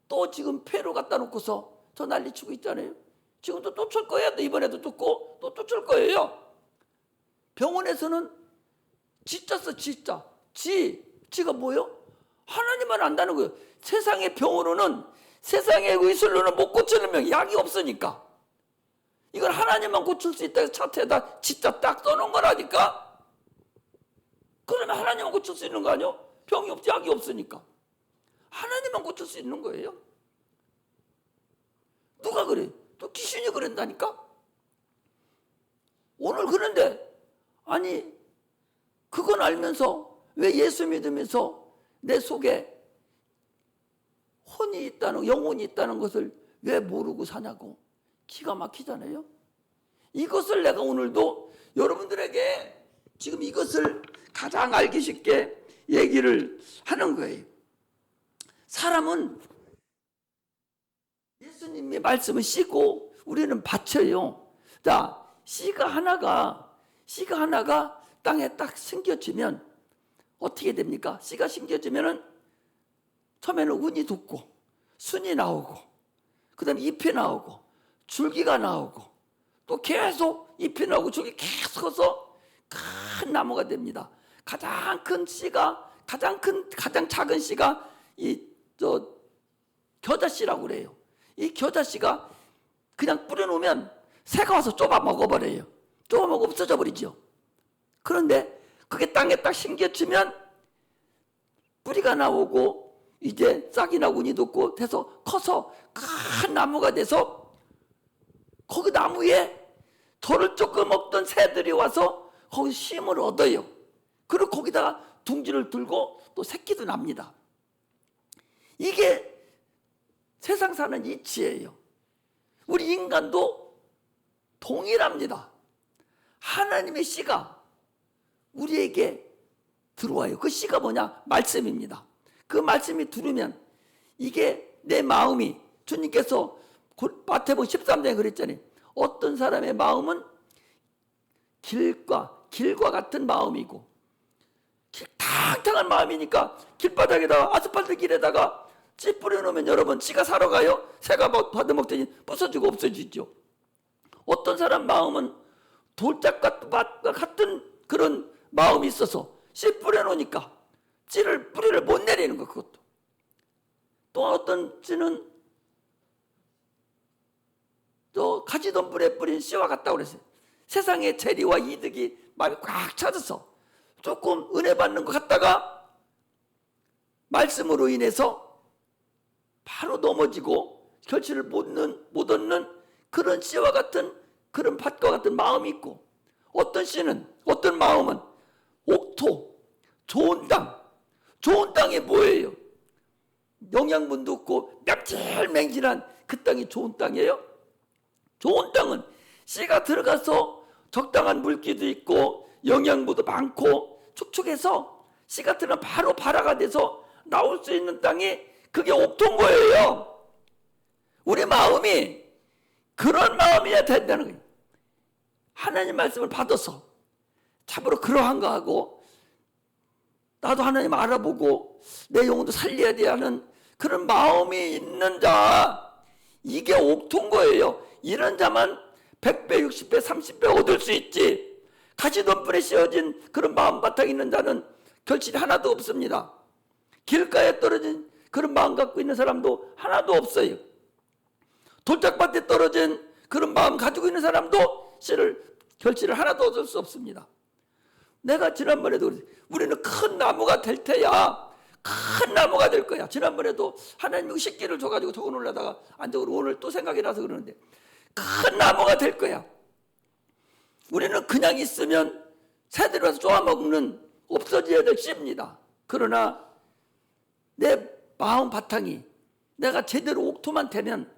또 지금 폐로 갖다 놓고서 저 난리 치고 있잖아요. 지금도 쫓을 거예요. 또 이번에도 쫓고 또 쫓을 거예요. 병원에서는 지쳤어. 진짜 지가 뭐예요? 하나님만 안다는 거예요. 세상의 병으로는, 세상의 의술로는 못 고치는 병, 약이 없으니까. 이걸 하나님만 고칠 수 있다 해서 차트에다 진짜 딱 써놓은 거라니까. 그러면 하나님만 고칠 수 있는 거 아니요? 병이 없지, 약이 없으니까. 하나님만 고칠 수 있는 거예요. 누가 그래? 또 귀신이 그런다니까. 오늘 그런데 아니, 그건 알면서 왜 예수 믿으면서 내 속에 혼이 있다는, 영혼이 있다는 것을 왜 모르고 사냐고. 기가 막히잖아요. 이것을 내가 오늘도 여러분들에게 지금 이것을 가장 알기 쉽게 얘기를 하는 거예요. 사람은 예수님의 말씀을 씻고 우리는 바쳐요. 자, 씨가 하나가 땅에 딱 심겨지면 어떻게 됩니까? 씨가 심겨지면은 처음에는 운이 돋고 순이 나오고 그다음에 잎이 나오고 줄기가 나오고 또 계속 잎이 나오고 줄기 계속 커서 큰 나무가 됩니다. 가장 큰 씨가 가장 작은 씨가 겨자씨라고 그래요. 이 겨자씨가 그냥 뿌려놓으면 새가 와서 좁아 먹어버려요. 좁아 먹어 없어져 버리죠. 그런데 그게 땅에 딱 심겨지면 뿌리가 나오고 이제 싹이 나고 운이 돋고 돼서 커서 큰 나무가 돼서 거기 나무에 돌을 조금 먹던 새들이 와서 거기 쉼을 얻어요. 그리고 거기다가 둥지를 들고 또 새끼도 납니다. 이게 세상 사는 이치예요. 우리 인간도 동일합니다. 하나님의 씨가 우리에게 들어와요. 그 씨가 뭐냐? 말씀입니다. 그 말씀이 들으면 이게 내 마음이, 주님께서 마태복음 13장에 그랬잖아요. 어떤 사람의 마음은 길과 같은 마음이고, 탕탕한 마음이니까 길바닥에다가 아스팔트 길에다가 씨 뿌려놓으면 여러분 씨가 살아가요? 새가 받아먹더니 부서지고 없어지죠. 어떤 사람 마음은 돌짝과 같은 그런 마음이 있어서 씨 뿌려놓으니까 뿌리를 못 내리는 거. 그것도 또 어떤 씨는 또 가지돈불에 뿌린 씨와 같다고 그랬어요. 세상의 재리와 이득이 마음에 꽉 차져서 조금 은혜 받는 것 같다가 말씀으로 인해서 바로 넘어지고 결실을 못 얻는 그런 씨와 같은 그런 밭과 같은 마음이 있고, 어떤 씨는, 어떤 마음은 옥토, 좋은 땅이 뭐예요? 영양분도 없고 맹질맹질한 그 땅이 좋은 땅이에요? 좋은 땅은 씨가 들어가서 적당한 물기도 있고 영양분도 많고 축축해서 씨가 들어가 바로 발화가 돼서 나올 수 있는 땅이, 그게 옥토인 거예요. 우리 마음이 그런 마음이어야 된다는 거예요. 하나님 말씀을 받아서 참으로 그러한가 하고 나도 하나님 알아보고 내 영혼도 살려야 돼 하는 그런 마음이 있는 자, 이게 옥토인 거예요. 이런 자만 100배, 60배, 30배 얻을 수 있지. 가시덤불에 씌워진 그런 마음바탕 있는 자는 결실이 하나도 없습니다. 길가에 떨어진 그런 마음 갖고 있는 사람도 하나도 없어요. 돌짝밭에 떨어진 그런 마음 가지고 있는 사람도 결실을 하나도 얻을 수 없습니다. 내가 지난번에도 그랬어요. 우리는 큰 나무가 될 테야 큰 나무가 될 거야. 지난번에도 하나님이 식기를 줘가지고 더군 올라다가 안 되고 오늘 또 생각이 나서 그러는데 큰 나무가 될 거야. 우리는 그냥 있으면 새들이 와서 쪼아먹는 없어져야 될 씨입니다. 그러나 내 마음 바탕이 내가 제대로 옥토만 되면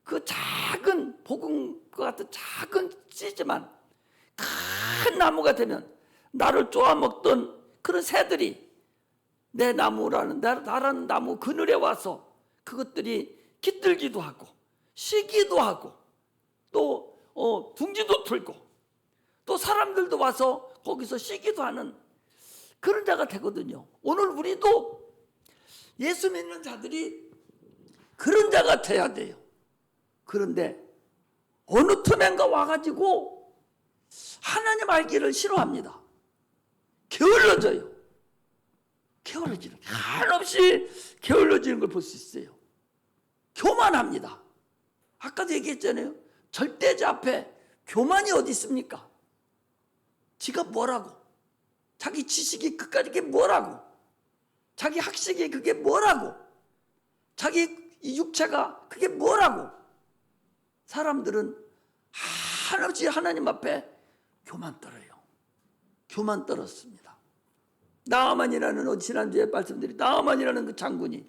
그 작은 복음과 같은 작은 씨지만 큰 나무가 되면 나를 쪼아먹던 그런 새들이 내 나무라는 나라는 나무 그늘에 와서 그것들이 깃들기도 하고 쉬기도 하고 또 둥지도 틀고 또 사람들도 와서 거기서 쉬기도 하는 그런 자가 되거든요. 오늘 우리도 예수 믿는 자들이 그런 자가 돼야 돼요. 그런데 어느 틈엔가 와가지고 하나님 알기를 싫어합니다. 게을러져요. 게을러지는 한없이 게을러지는 걸 볼 수 있어요. 교만합니다. 아까도 얘기했잖아요. 절대자 앞에 교만이 어디 있습니까? 지가 뭐라고? 자기 지식이 그까짓 게 뭐라고? 자기 학식이 그게 뭐라고? 자기 이 육체가 그게 뭐라고? 사람들은 한없이 하나님 앞에 교만 떨어요. 교만 떨었습니다. 나아만이라는 지난주에 말씀드린 나아만이라는 그 장군이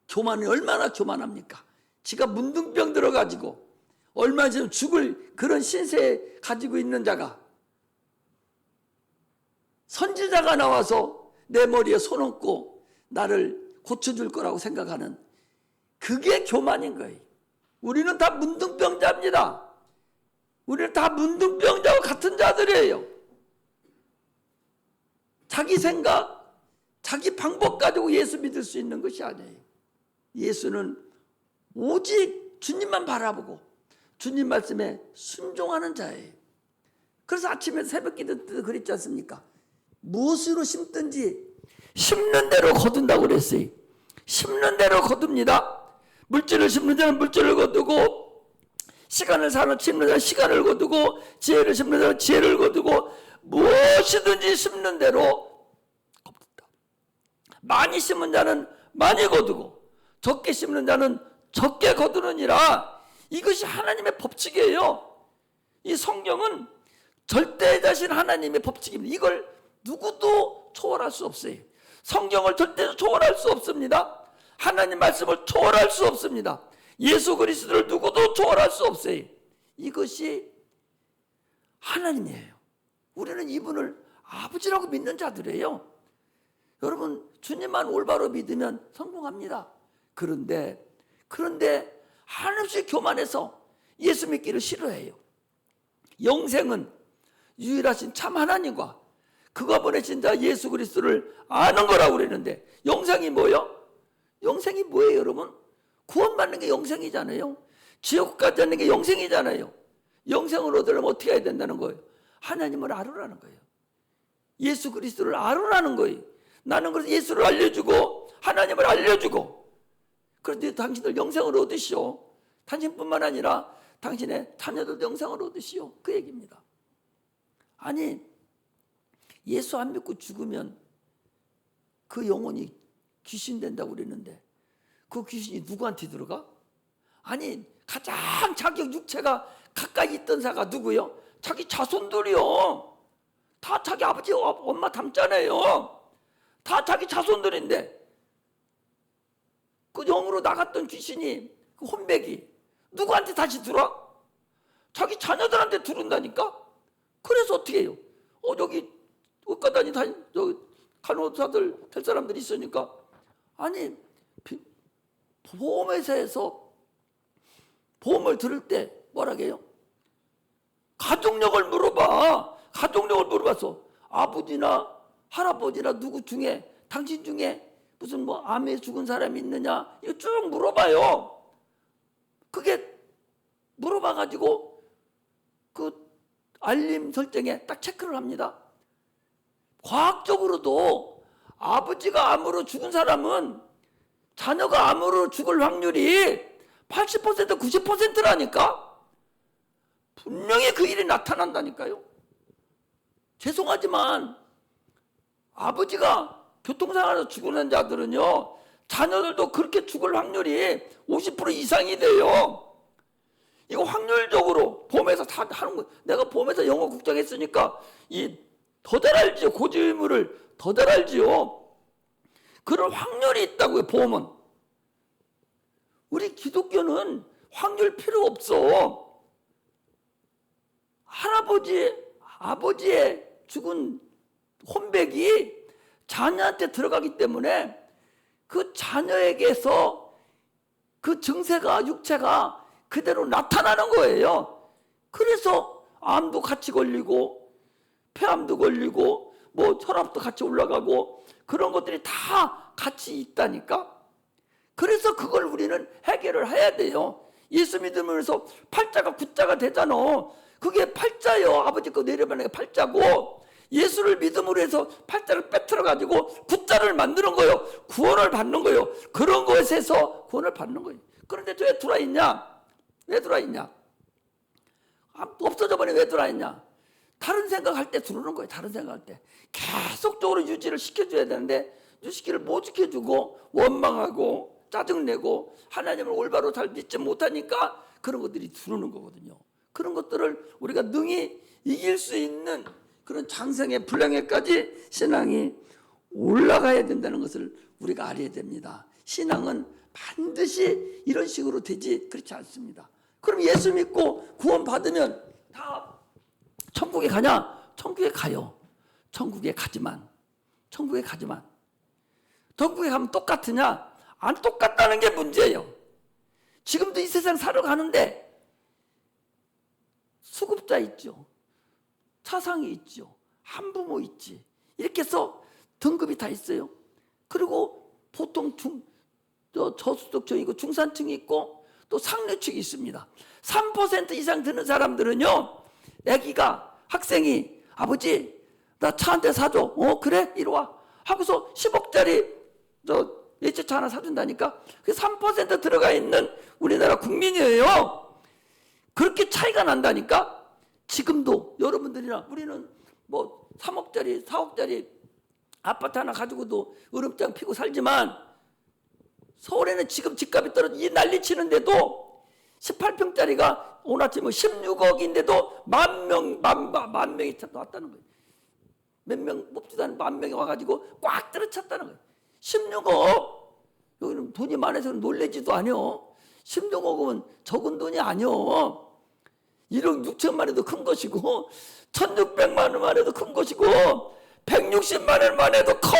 교만이 얼마나 교만합니까? 지가 문둥병 들어가지고 얼마 전에 죽을 그런 신세 가지고 있는 자가 선지자가 나와서 내 머리에 손 얹고 나를 고쳐줄 거라고 생각하는 그게 교만인 거예요. 우리는 다 문둥병자입니다. 우리는 다 문둥병자와 같은 자들이에요. 자기 생각, 자기 방법 가지고 예수 믿을 수 있는 것이 아니에요. 예수는 오직 주님만 바라보고 주님 말씀에 순종하는 자예요. 그래서 아침에 새벽 기도 때도 그랬지 않습니까? 무엇으로 심든지 심는 대로 거둔다고 그랬어요. 심는 대로 거둡니다. 물질을 심는 자는 물질을 거두고 시간을 사는 심는 자는 시간을 거두고 지혜를 심는 자는 지혜를 거두고 무엇이든지 심는 대로 거둔다. 많이 심은 자는 많이 거두고 적게 심는 자는 적게 거두느니라. 이것이 하나님의 법칙이에요. 이 성경은 절대자신 하나님의 법칙입니다. 이걸 누구도 초월할 수 없어요. 성경을 절대 초월할 수 없습니다. 하나님 말씀을 초월할 수 없습니다. 예수 그리스도를 누구도 초월할 수 없어요. 이것이 하나님이에요. 우리는 이분을 아버지라고 믿는 자들이에요. 여러분 주님만 올바로 믿으면 성공합니다. 그런데 한없이 교만해서 예수 믿기를 싫어해요. 영생은 유일하신 참 하나님과 그가 보내신 자 예수 그리스도를 아는 거라고 그랬는데 영생이 뭐예요? 영생이 뭐예요 여러분? 구원받는 게 영생이잖아요. 지옥 가지 않는 게 영생이잖아요. 영생을 얻으려면 어떻게 해야 된다는 거예요? 하나님을 알으라는 거예요. 예수 그리스도를 알으라는 거예요. 나는 그래서 예수를 알려주고 하나님을 알려주고 그런데 당신들 영생을 얻으시오. 당신뿐만 아니라 당신의 자녀들도 영생을 얻으시오. 그 얘기입니다. 아니 예수 안 믿고 죽으면 그 영혼이 귀신 된다고 그랬는데 그 귀신이 누구한테 들어가? 아니 가장 자기 육체가 가까이 있던 자가 누구요? 자기 자손들이요. 다 자기 아버지 엄마 닮잖아요. 다 자기 자손들인데 그 영으로 나갔던 귀신이 그 혼백이 누구한테 다시 들어? 자기 자녀들한테 들은다니까? 그래서 어떻게 해요? 여기 의과단이 간호사들 될 사람들이 있으니까 아니 보험회사에서 보험을 들을 때 뭐라고 해요? 가족력을 물어봐. 가족력을 물어봐서 아버지나 할아버지나 누구 중에 당신 중에 무슨 뭐 암에 죽은 사람이 있느냐 이거 쭉 물어봐요. 그게 물어봐가지고 그 알림 설정에 딱 체크를 합니다. 과학적으로도 아버지가 암으로 죽은 사람은 자녀가 암으로 죽을 확률이 80% 90%라니까. 분명히 그 일이 나타난다니까요. 죄송하지만 아버지가 교통사고에서 죽는 자들은요, 자녀들도 그렇게 죽을 확률이 50% 이상이 돼요. 이거 확률적으로 봄에서 다 하는 거. 내가 봄에서 영어 국장 했으니까 더 잘 알지요. 고지의무를 더 잘 알지요. 그런 확률이 있다고요. 봄은. 우리 기독교는 확률 필요 없어. 할아버지, 아버지의 죽은 혼백이 자녀한테 들어가기 때문에 그 자녀에게서 그 증세가, 육체가 그대로 나타나는 거예요. 그래서 암도 같이 걸리고 폐암도 걸리고 뭐 혈압도 같이 올라가고 그런 것들이 다 같이 있다니까. 그래서 그걸 우리는 해결을 해야 돼요. 예수 믿으면서 팔자가 구자가 되잖아. 그게 팔자예요. 아버지 거 내려보는 게 팔자고, 예수를 믿음으로 해서 팔자를 빼뜨려 가지고 구자를 만드는 거예요. 구원을 받는 거예요. 그런 것에서 구원을 받는 거예요. 그런데 왜 들어와 있냐? 왜 들어와 있냐? 없어져 버리면 왜 들어와 있냐? 다른 생각할 때 들어오는 거예요. 다른 생각할 때 계속적으로 유지를 시켜줘야 되는데 유지를 못 지켜주고 원망하고 짜증내고 하나님을 올바로 잘 믿지 못하니까 그런 것들이 들어오는 거거든요. 그런 것들을 우리가 능히 이길 수 있는 그런 장성의 분량에까지 신앙이 올라가야 된다는 것을 우리가 알아야 됩니다. 신앙은 반드시 이런 식으로 되지 그렇지 않습니다. 그럼 예수 믿고 구원 받으면 다 천국에 가냐? 천국에 가요. 천국에 가지만 천국에 가면 똑같으냐? 안 똑같다는 게 문제예요. 지금도 이 세상 살아가는데 수급자 있죠. 차상이 있죠. 한부모 있지. 이렇게 해서 등급이 다 있어요. 그리고 보통 저소득층이고 중산층이 있고 또 상류층이 있습니다. 3% 이상 드는 사람들은요, 애기가, 학생이, 아버지 나 차 한 대 사줘. 그래? 이리 와 하고서 10억짜리 외제차 하나 사준다니까. 그게 3% 들어가 있는 우리나라 국민이에요. 그렇게 차이가 난다니까. 지금도 여러분들이나 우리는 뭐 3억짜리 4억짜리 아파트 하나 가지고도 으름장 피고 살지만 서울에는 지금 집값이 떨어져 이 난리치는데도 18평짜리가 오늘 아침에 16억인데도 만 명이 왔다는 거예요. 몇 명 뽑지도 않은 만 명이 와가지고 꽉 들어찼다는 거예요. 16억. 여기는 돈이 많아서 놀래지도 않여. 16억은 적은 돈이 아니여. 1억 6천만 원도 큰 것이고 1600만 원만 해도 큰 것이고 160만 원만 해도 커.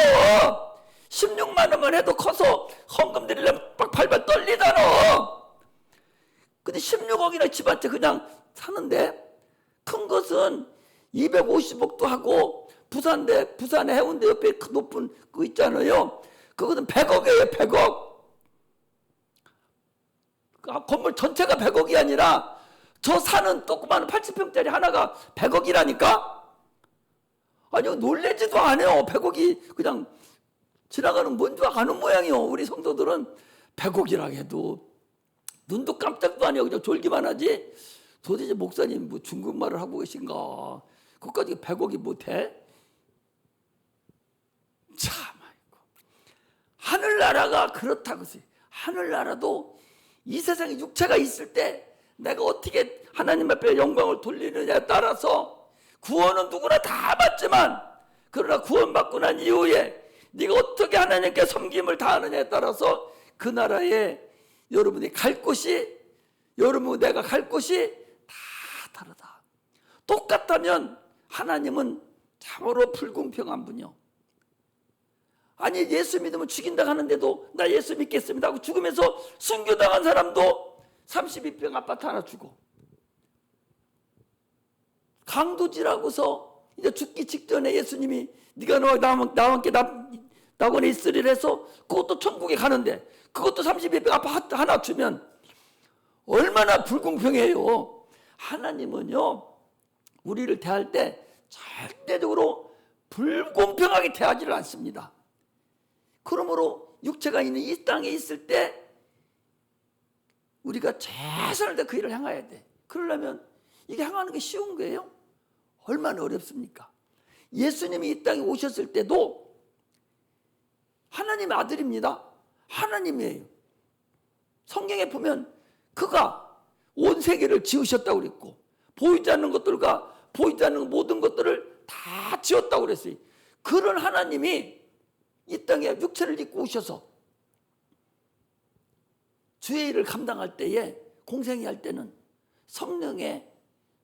16만 원만 해도 커서 헌금 드리려면 막 발발 떨리잖아. 근데 16억이나 집 한 채 그냥 사는데, 큰 것은 250억도 하고 부산의 해운대 옆에 높은 거 있잖아요. 그것은 100억이에요. 100억. 건물 전체가 100억이 아니라 저 사는 조그마한 80평짜리 하나가 100억이라니까? 아니요, 놀래지도 않아요. 100억이 그냥 지나가는 먼지가 가는 모양이요. 우리 성도들은 100억이라 해도 눈도 깜짝도 아니요. 그냥 졸기만 하지. 도대체 목사님 뭐 중국말을 하고 계신가? 그것까지 100억이 못해? 참, 하늘나라가 그렇다고 해요. 하늘나라도 이 세상에 육체가 있을 때 내가 어떻게 하나님 앞에 영광을 돌리느냐에 따라서 구원은 누구나 다 받지만, 그러나 구원받고 난 이후에 네가 어떻게 하나님께 섬김을 다하느냐에 따라서 그 나라에 여러분이 갈 곳이, 여러분 내가 갈 곳이 다 다르다. 똑같다면 하나님은 참으로 불공평한 분이요. 아니, 예수 믿으면 죽인다 하는데도 나 예수 믿겠습니다 하고 죽으면서 순교당한 사람도 32평 아파트 하나 주고, 강도질하고서 이제 죽기 직전에 예수님이 네가 나와 함께 낙원에 있으리라 해서 그것도 천국에 가는데 그것도 32평 아파트 하나 주면 얼마나 불공평해요. 하나님은요, 우리를 대할 때 절대적으로 불공평하게 대하지를 않습니다. 그러므로 육체가 있는 이 땅에 있을 때 우리가 최선을 다해 그 일을 향해야 돼. 그러려면 이게 향하는 게 쉬운 거예요? 얼마나 어렵습니까? 예수님이 이 땅에 오셨을 때도 하나님의 아들입니다. 하나님이에요. 성경에 보면 그가 온 세계를 지으셨다고 그랬고 보이지 않는 것들과 보이지 않는 모든 것들을 다 지었다고 그랬어요. 그런 하나님이 이 땅에 육체를 입고 오셔서 주의 일을 감당할 때에 공생이 할 때는 성령의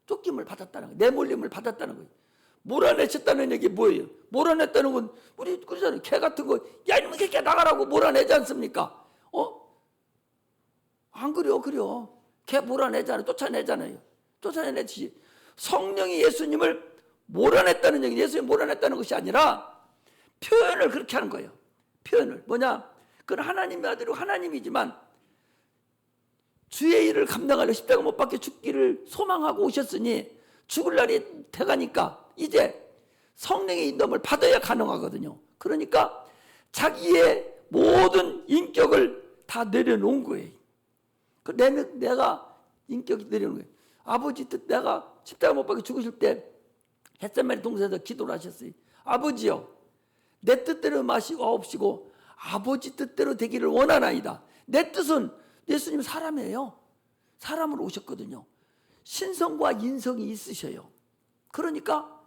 쫓김을 받았다는 거예요. 내몰림을 받았다는 거예요. 몰아내셨다는 얘기 뭐예요? 몰아냈다는 건 우리 그러잖아요. 개 같은 거 야 이놈의 새끼야 나가라고 몰아내지 않습니까? 안 그래요? 그래요. 개 몰아내잖아요. 쫓아내잖아요. 쫓아내지. 성령이 예수님을 몰아냈다는 얘기, 예수님 몰아냈다는 것이 아니라 표현을 그렇게 하는 거예요. 표현을 뭐냐? 그건 하나님의 아들이고 하나님이지만 주의 일을 감당하려 십자가 못 박혀 죽기를 소망하고 오셨으니 죽을 날이 돼가니까 이제 성령의 인도함을 받아야 가능하거든요. 그러니까 자기의 모든 인격을 다 내려놓은 거예요. 내가 인격이 내려놓은 거예요. 아버지 뜻, 내가 십자가 못 박혀 죽으실 때 겟세마네 동산에서 기도를 하셨어요. 아버지요, 내 뜻대로 마시옵시고 아버지 뜻대로 되기를 원하나이다. 내 뜻은 예수님 사람이에요. 사람으로 오셨거든요. 신성과 인성이 있으셔요. 그러니까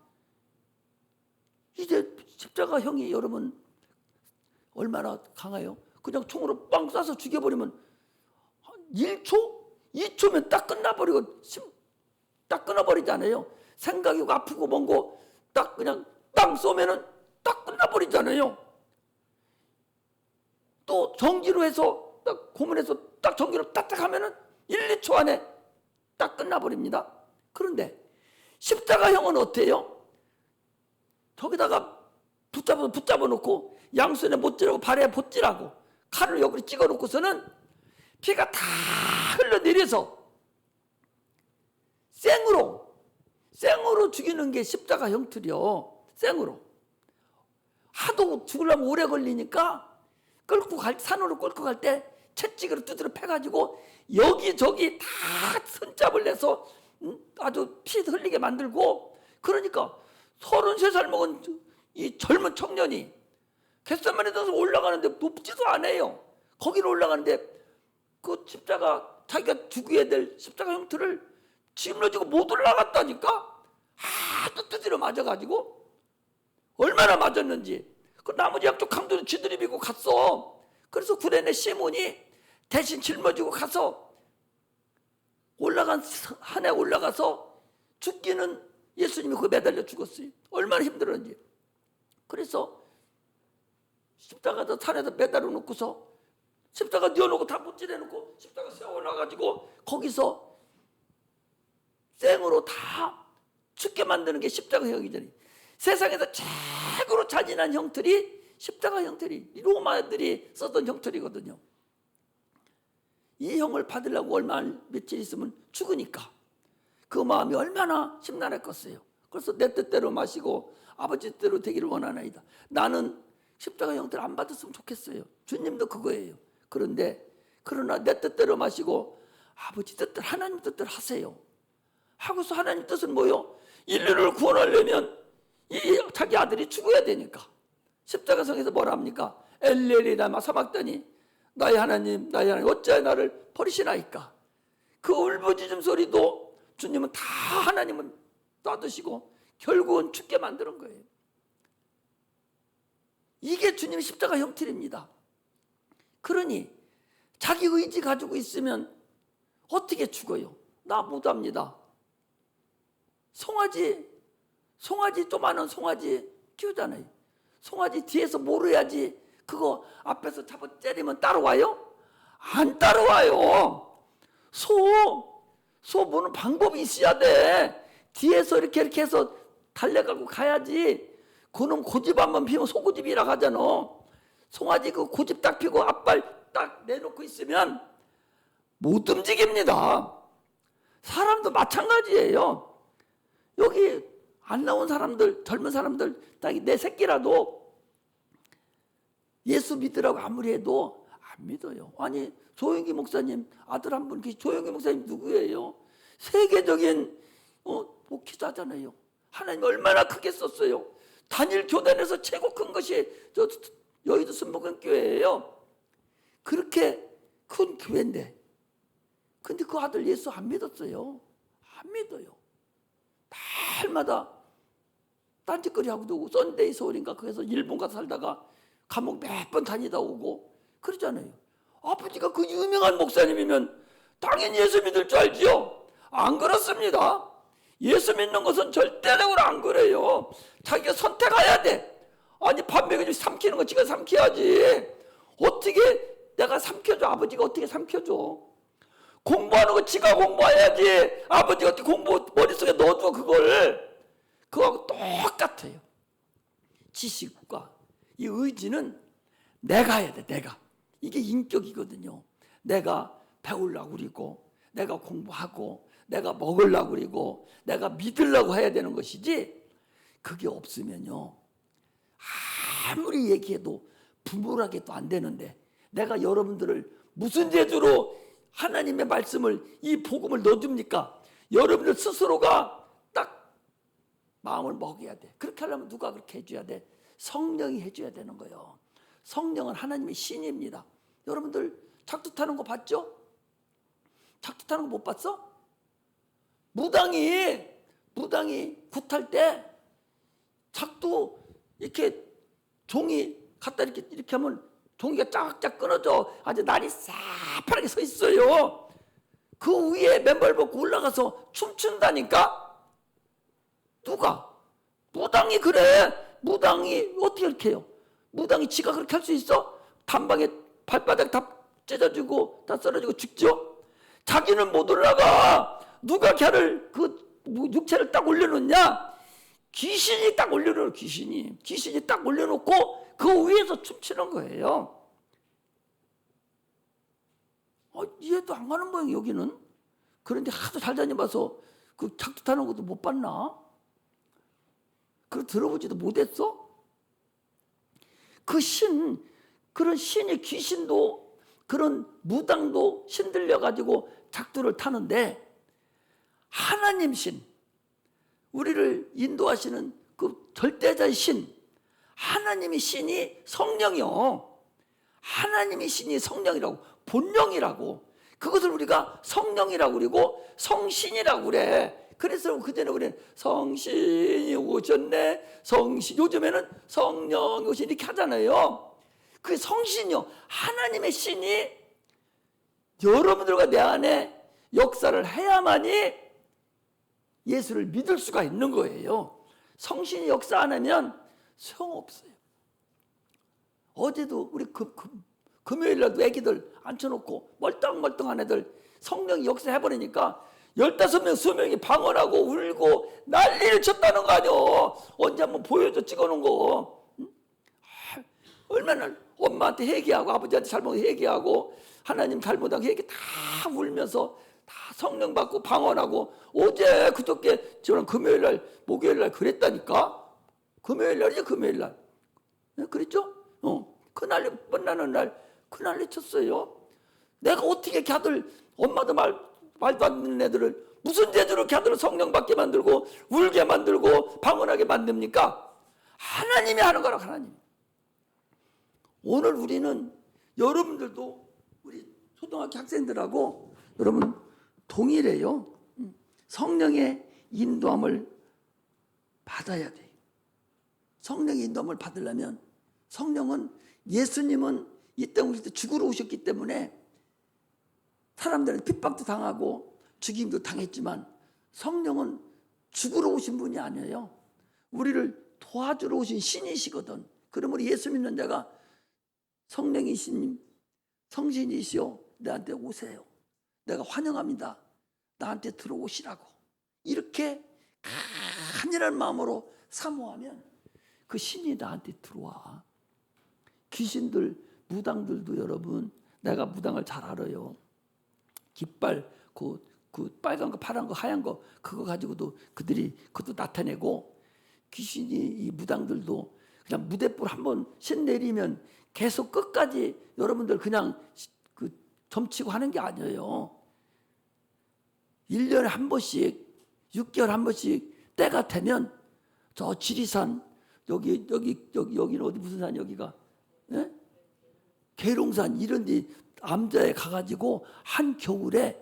이제 십자가형이 여러분 얼마나 강해요? 그냥 총으로 빵 쏴서 죽여버리면 1초? 2초면 딱 끝나버리고 딱 끊어버리잖아요. 생각이 아프고 뭔고 딱 그냥 땅 쏘면은 딱 끝나버리잖아요. 또 전기로 해서 딱 고문해서 딱 전기로 딱딱 하면은 1, 2초 안에 딱 끝나버립니다. 그런데 십자가형은 어때요? 저기다가 붙잡아 놓고 양손에 못질하고 발에 못질하고 칼을 여기 찍어 놓고서는 피가 다 흘러내려서 생으로 죽이는 게 십자가 형틀이요. 생으로. 하도 죽으려면 오래 걸리니까 산으로 끌고 갈 때 채찍으로 두드려 패가지고 여기저기 다 손잡을 내서 아주 피 흘리게 만들고, 그러니까 33살 먹은 이 젊은 청년이 겟세마네 에서 올라가는데 높지도 않아요. 거기로 올라가는데 그 십자가 자기가 죽여야 될 십자가 형틀을 짊어지고 못 올라갔다니까. 하도 두드려 맞아가지고 얼마나 맞았는지. 그 나머지 양쪽 강도는 쥐들이 비고 갔어. 그래서 구레네 시몬이 대신 짊어지고 가서 산에 올라가서 죽기는 예수님이 거기 매달려 죽었어요. 얼마나 힘들었는지. 그래서 십자가도 산에다 매달려 놓고서 십자가 뉘어놓고 다 못질해 놓고 십자가 세워놔가지고 거기서 생으로 다 죽게 만드는 게 십자가 형이잖아요. 세상에서 최고로 잔인한 형틀이 십자가 형틀이 로마들이 썼던 형틀이거든요. 이 형을 받으려고 얼마 며칠 있으면 죽으니까 그 마음이 얼마나 심란했겠어요. 그래서 내 뜻대로 마시고 아버지 뜻대로 되기를 원하나이다. 나는 십자가 형틀 안 받았으면 좋겠어요. 주님도 그거예요. 그러나 내 뜻대로 마시고 아버지 뜻대로 하나님 뜻대로 하세요. 하고서 하나님 뜻은 뭐요? 인류를 구원하려면 자기 아들이 죽어야 되니까. 십자가성에서 뭐라 합니까? 엘레리라마 사막다니 나의 하나님 어찌하여 나를 버리시나이까. 그 울부짖음 소리도 주님은 다 하나님은 놔두시고 결국은 죽게 만드는 거예요. 이게 주님의 십자가 형틀입니다. 그러니 자기 의지 가지고 있으면 어떻게 죽어요? 나 못합니다. 송아지 조그마한 송아지 키우잖아요. 송아지 뒤에서 몰아야지 그거 앞에서 잡아 때리면 따라와요? 안 따라와요. 소 보는 방법이 있어야 돼. 뒤에서 이렇게 해서 달려가고 가야지. 그놈 고집 한번 피면 소고집이라고 하잖아. 송아지 그 고집 딱 피고 앞발 딱 내놓고 있으면 못 움직입니다. 사람도 마찬가지예요. 여기 안 나온 사람들, 젊은 사람들, 딱 내 새끼라도 예수 믿으라고 아무리 해도 안 믿어요. 아니 조영기 목사님 아들 한 분, 조영기 목사님 누구예요? 세계적인 목회자잖아요. 하나님 얼마나 크게 썼어요. 단일 교단에서 최고 큰 것이 여의도 순복음교회예요. 그렇게 큰 교회인데, 근데 그 아들 예수 안 믿었어요. 안 믿어요. 날마다 딴짓거리 하고 오고, 썬데이 서울인가 거기서 일본 가서 살다가 감옥 몇 번 다니다 오고 그러잖아요. 아버지가 그 유명한 목사님이면 당연히 예수 믿을 줄 알지요. 안 그렇습니다. 예수 믿는 것은 절대적으로 안 그래요. 자기가 선택해야 돼. 아니 밥 먹여주고 삼키는 거 지가 삼켜야지. 어떻게 내가 삼켜줘? 아버지가 어떻게 삼켜줘? 공부하는 거 지가 공부해야지. 아버지가 어떻게 공부 머릿속에 넣어줘 그걸. 그거하고 똑같아요. 지식과 이 의지는 내가 해야 돼. 내가. 이게 인격이거든요. 내가 배우려고 그리고 내가 공부하고 내가 먹으려고 그리고 내가 믿으려고 해야 되는 것이지, 그게 없으면요 아무리 얘기해도 부모라게도 안 되는데, 내가 여러분들을 무슨 재주로 하나님의 말씀을, 이 복음을 넣어줍니까? 여러분들 스스로가 딱 마음을 먹여야 돼. 그렇게 하려면 누가 그렇게 해줘야 돼? 성령이 해줘야 되는 거예요. 성령은 하나님의 신입니다. 여러분들 작두 타는 거 봤죠? 작두 타는 거 못 봤어? 무당이 굿할 때 작두 이렇게 종이 갖다 이렇게 하면 종이가 쫙쫙 끊어져 아주 날이 새파랗게 서 있어요. 그 위에 맨발 벗고 올라가서 춤춘다니까? 누가? 무당이 그래. 무당이 어떻게 이렇게 해요? 무당이 지가 그렇게 할 수 있어? 단방에 발바닥 다 찢어지고 다 썰어지고 죽죠? 자기는 못 올라가. 누가 걔를 그 육체를 딱 올려놓냐? 귀신이 딱 올려놓을 귀신이 딱 올려놓고 그 위에서 춤추는 거예요. 이해도 안 가는 모양 여기는. 그런데 하도 잘 다녀봐서 그 작두 타는 것도 못 봤나? 그걸 들어보지도 못했어? 그런 신의 귀신도 그런 무당도 신들려가지고 작두를 타는데, 하나님 신, 우리를 인도하시는 그 절대자의 신, 하나님의 신이 성령이요. 하나님의 신이 성령이라고, 본령이라고. 그것을 우리가 성령이라고 그리고 성신이라고 그래. 그래서 그전에 우리는 성신이 오셨네, 요즘에는 성령이 오시네 이렇게 하잖아요. 그 성신이요, 하나님의 신이 여러분들과 내 안에 역사를 해야만이 예수를 믿을 수가 있는 거예요. 성신이 역사 안 하면 소용없어요. 어제도 우리 금요일 날도 애기들 앉혀놓고 멀뚱멀뚱한 애들 성령이 역사해버리니까 15명, 20명이 방언하고 울고 난리를 쳤다는 거 아니오. 언제 한번 보여줘, 찍어놓은 거. 얼마나 엄마한테 회개하고 아버지한테 잘못 회개하고 하나님 잘못하고 회개 다 울면서 다 성령 받고 방언하고. 어제 그저께 저는 금요일 날 목요일 날 그랬다니까. 금요일 날이죠, 금요일 날. 그랬죠? 그 난리 뻔나는 날 그 난리 쳤어요. 내가 어떻게 걔들 엄마도 말도 안 듣는 애들을 무슨 재주로 걔들을 성령 받게 만들고 울게 만들고 방언하게 만듭니까? 하나님이 하는 거라. 하나님. 오늘 우리는 여러분들도 우리 초등학교 학생들하고 여러분 동일해요. 성령의 인도함을 받아야 돼요. 성령의 인도함을 받으려면, 성령은, 예수님은 이 땅에 오실 때 죽으러 오셨기 때문에 사람들은 핍박도 당하고 죽임도 당했지만, 성령은 죽으러 오신 분이 아니에요. 우리를 도와주러 오신 신이시거든. 그러므로 예수 믿는 자가 성령이신 성신이시오, 내한테 오세요. 내가 환영합니다. 나한테 들어오시라고. 이렇게 간절한 마음으로 사모하면 그 신이 나한테 들어와. 귀신들, 무당들도 여러분, 내가 무당을 잘 알아요. 깃발, 그 빨간 거, 파란 거, 하얀 거, 그거 가지고도 그들이 그것도 나타내고, 귀신이, 이 무당들도 그냥 무대불 한번 신 내리면 계속 끝까지 여러분들 그냥 그 점치고 하는 게 아니에요. 1년에 한 번씩, 6개월 한 번씩 때가 되면 저 지리산, 여기는 어디 무슨 산, 여기가 예? 계룡산 이런 데 암자에 가가지고 한 겨울에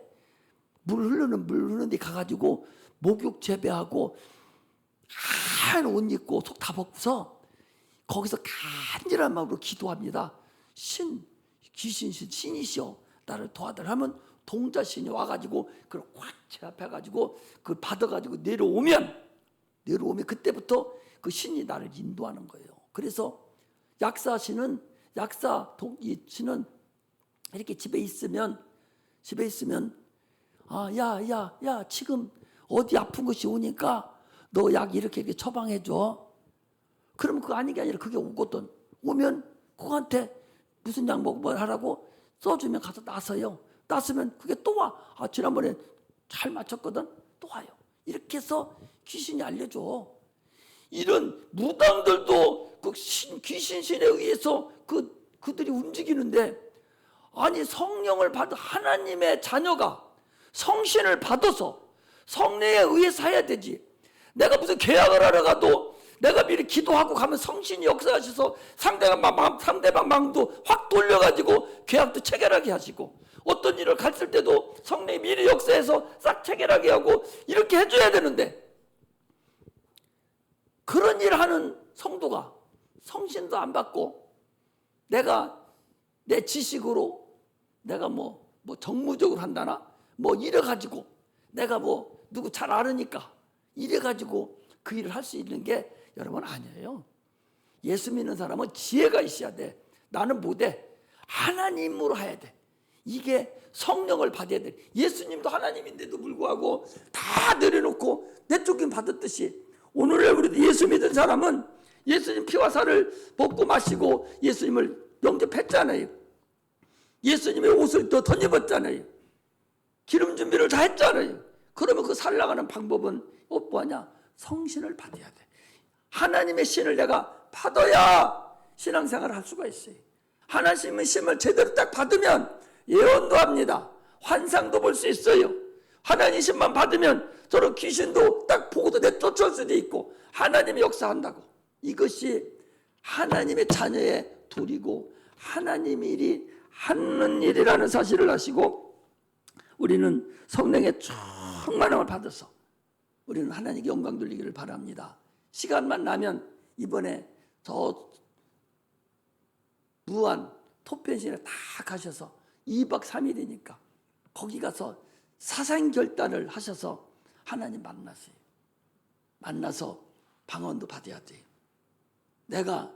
물 흐르는 데 가가지고 목욕 재배하고 한 옷 입고 속 다 벗고서 거기서 간절한 마음으로 기도합니다. 신이시여 나를 도와달라 하면 동자신이 와가지고 그걸 꽉 제압해가지고 그걸 받아가지고 내려오면 그때부터 그 신이 나를 인도하는 거예요. 그래서 약사신은 이렇게 집에 있으면 야 지금 어디 아픈 것이 오니까 너 약 이렇게 처방해줘. 그러면 그거 아닌 게 아니라 그게 오거든. 오면 그거한테 무슨 약 먹으면 하라고 써주면 가서 따서요. 따으면 그게 또 와. 지난번에 잘 맞췄거든. 또 와요. 이렇게 해서 귀신이 알려줘. 이런 무당들도 그 귀신신에 의해서 그들이 움직이는데, 아니 성령을 받은 하나님의 자녀가 성신을 받아서 성령에 의해서 해야 되지. 내가 무슨 계약을 하러 가도 내가 미리 기도하고 가면 성신이 역사하셔서 상대방 마음도 확 돌려가지고 계약도 체결하게 하시고, 어떤 일을 갔을 때도 성령이 미리 역사해서 싹 체결하게 하고 이렇게 해줘야 되는데, 그런 일을 하는 성도가 성신도 안 받고 내가 내 지식으로 내가 뭐 정무적으로 한다나 이래가지고 내가 누구 잘 아르니까 이래가지고 그 일을 할 수 있는 게 여러분 아니에요. 예수 믿는 사람은 지혜가 있어야 돼. 나는 못해. 하나님으로 해야 돼. 이게 성령을 받아야 돼. 예수님도 하나님인데도 불구하고 다 내려놓고 내쫓김 받았듯이, 오늘날 우리 예수 믿은 사람은 예수님 피와 살을 먹고 마시고 예수님을 영접했잖아요. 예수님의 옷을 더 덧입었잖아요. 기름 준비를 다 했잖아요. 그러면 그 살아가는 방법은 뭐냐? 성신을 받아야 돼. 하나님의 신을 내가 받아야 신앙생활을 할 수가 있어요. 하나님의 신을 제대로 딱 받으면 예언도 합니다. 환상도 볼 수 있어요. 하나님 신만 받으면 저런 귀신도 딱 보고도 내쫓을 수도 있고 하나님이 역사한다고. 이것이 하나님의 자녀의 도리고 하나님이 하는 일이라는 사실을 아시고, 우리는 성령의 충만함을 받아서 우리는 하나님께 영광 돌리기를 바랍니다. 시간만 나면 이번에 저 무안 토펜신에 다 가셔서 2박 3일이니까 거기 가서 사상결단을 하셔서 하나님 만나세요. 만나서 방언도 받아야 돼요. 내가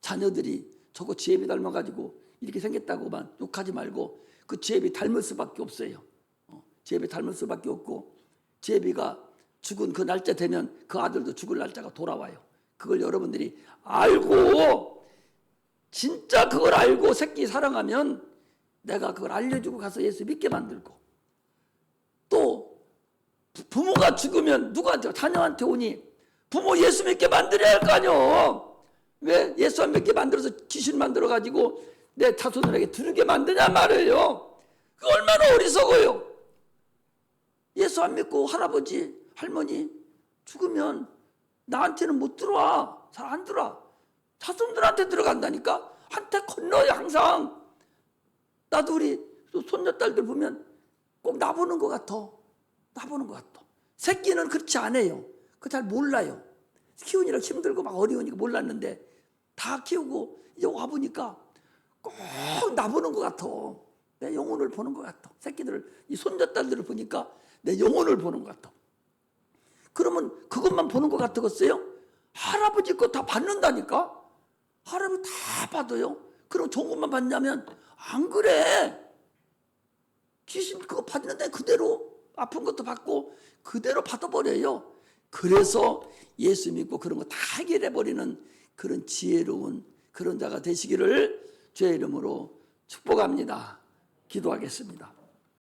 자녀들이 저거 지혜비 닮아가지고 이렇게 생겼다고만 욕하지 말고 그 지혜비 닮을 수밖에 없어요. 지혜비 닮을 수밖에 없고, 지혜비가 죽은 그 날짜 되면 그 아들도 죽을 날짜가 돌아와요. 그걸 여러분들이 알고, 진짜 그걸 알고 새끼 사랑하면 내가 그걸 알려주고 가서 예수 믿게 만들고, 또 부모가 죽으면 누구한테? 자녀한테 오니 부모 예수 믿게 만들어야 할 거 아니요. 왜 예수 안 믿게 만들어서 귀신 만들어가지고 내 자손들에게 두르게 만드냐 말이에요. 그 얼마나 어리석어요. 예수 안 믿고 할아버지 할머니 죽으면 나한테는 못 들어와. 잘 안 들어와. 자손들한테 들어간다니까. 한테 건너요 항상. 나도 우리 손녀딸들 보면 꼭 나보는 것 같아. 나보는 것 같아. 새끼는 그렇지 않아요. 그거 잘 몰라요. 키우느라 힘들고 막 어려우니까 몰랐는데 다 키우고 이제 와보니까 꼭 나보는 것 같아. 내 영혼을 보는 것 같아. 새끼들을, 이 손녀딸들을 보니까 내 영혼을 보는 것 같아. 그러면 그것만 보는 것 같았어요? 할아버지 거 다 받는다니까? 할아버지 다 받아요. 그럼 좋은 것만 받냐면 안 그래. 귀신 그거 받는데 그대로 아픈 것도 받고 그대로 받아버려요. 그래서 예수 믿고 그런 거 다 해결해버리는 그런 지혜로운 그런 자가 되시기를 주의 이름으로 축복합니다. 기도하겠습니다.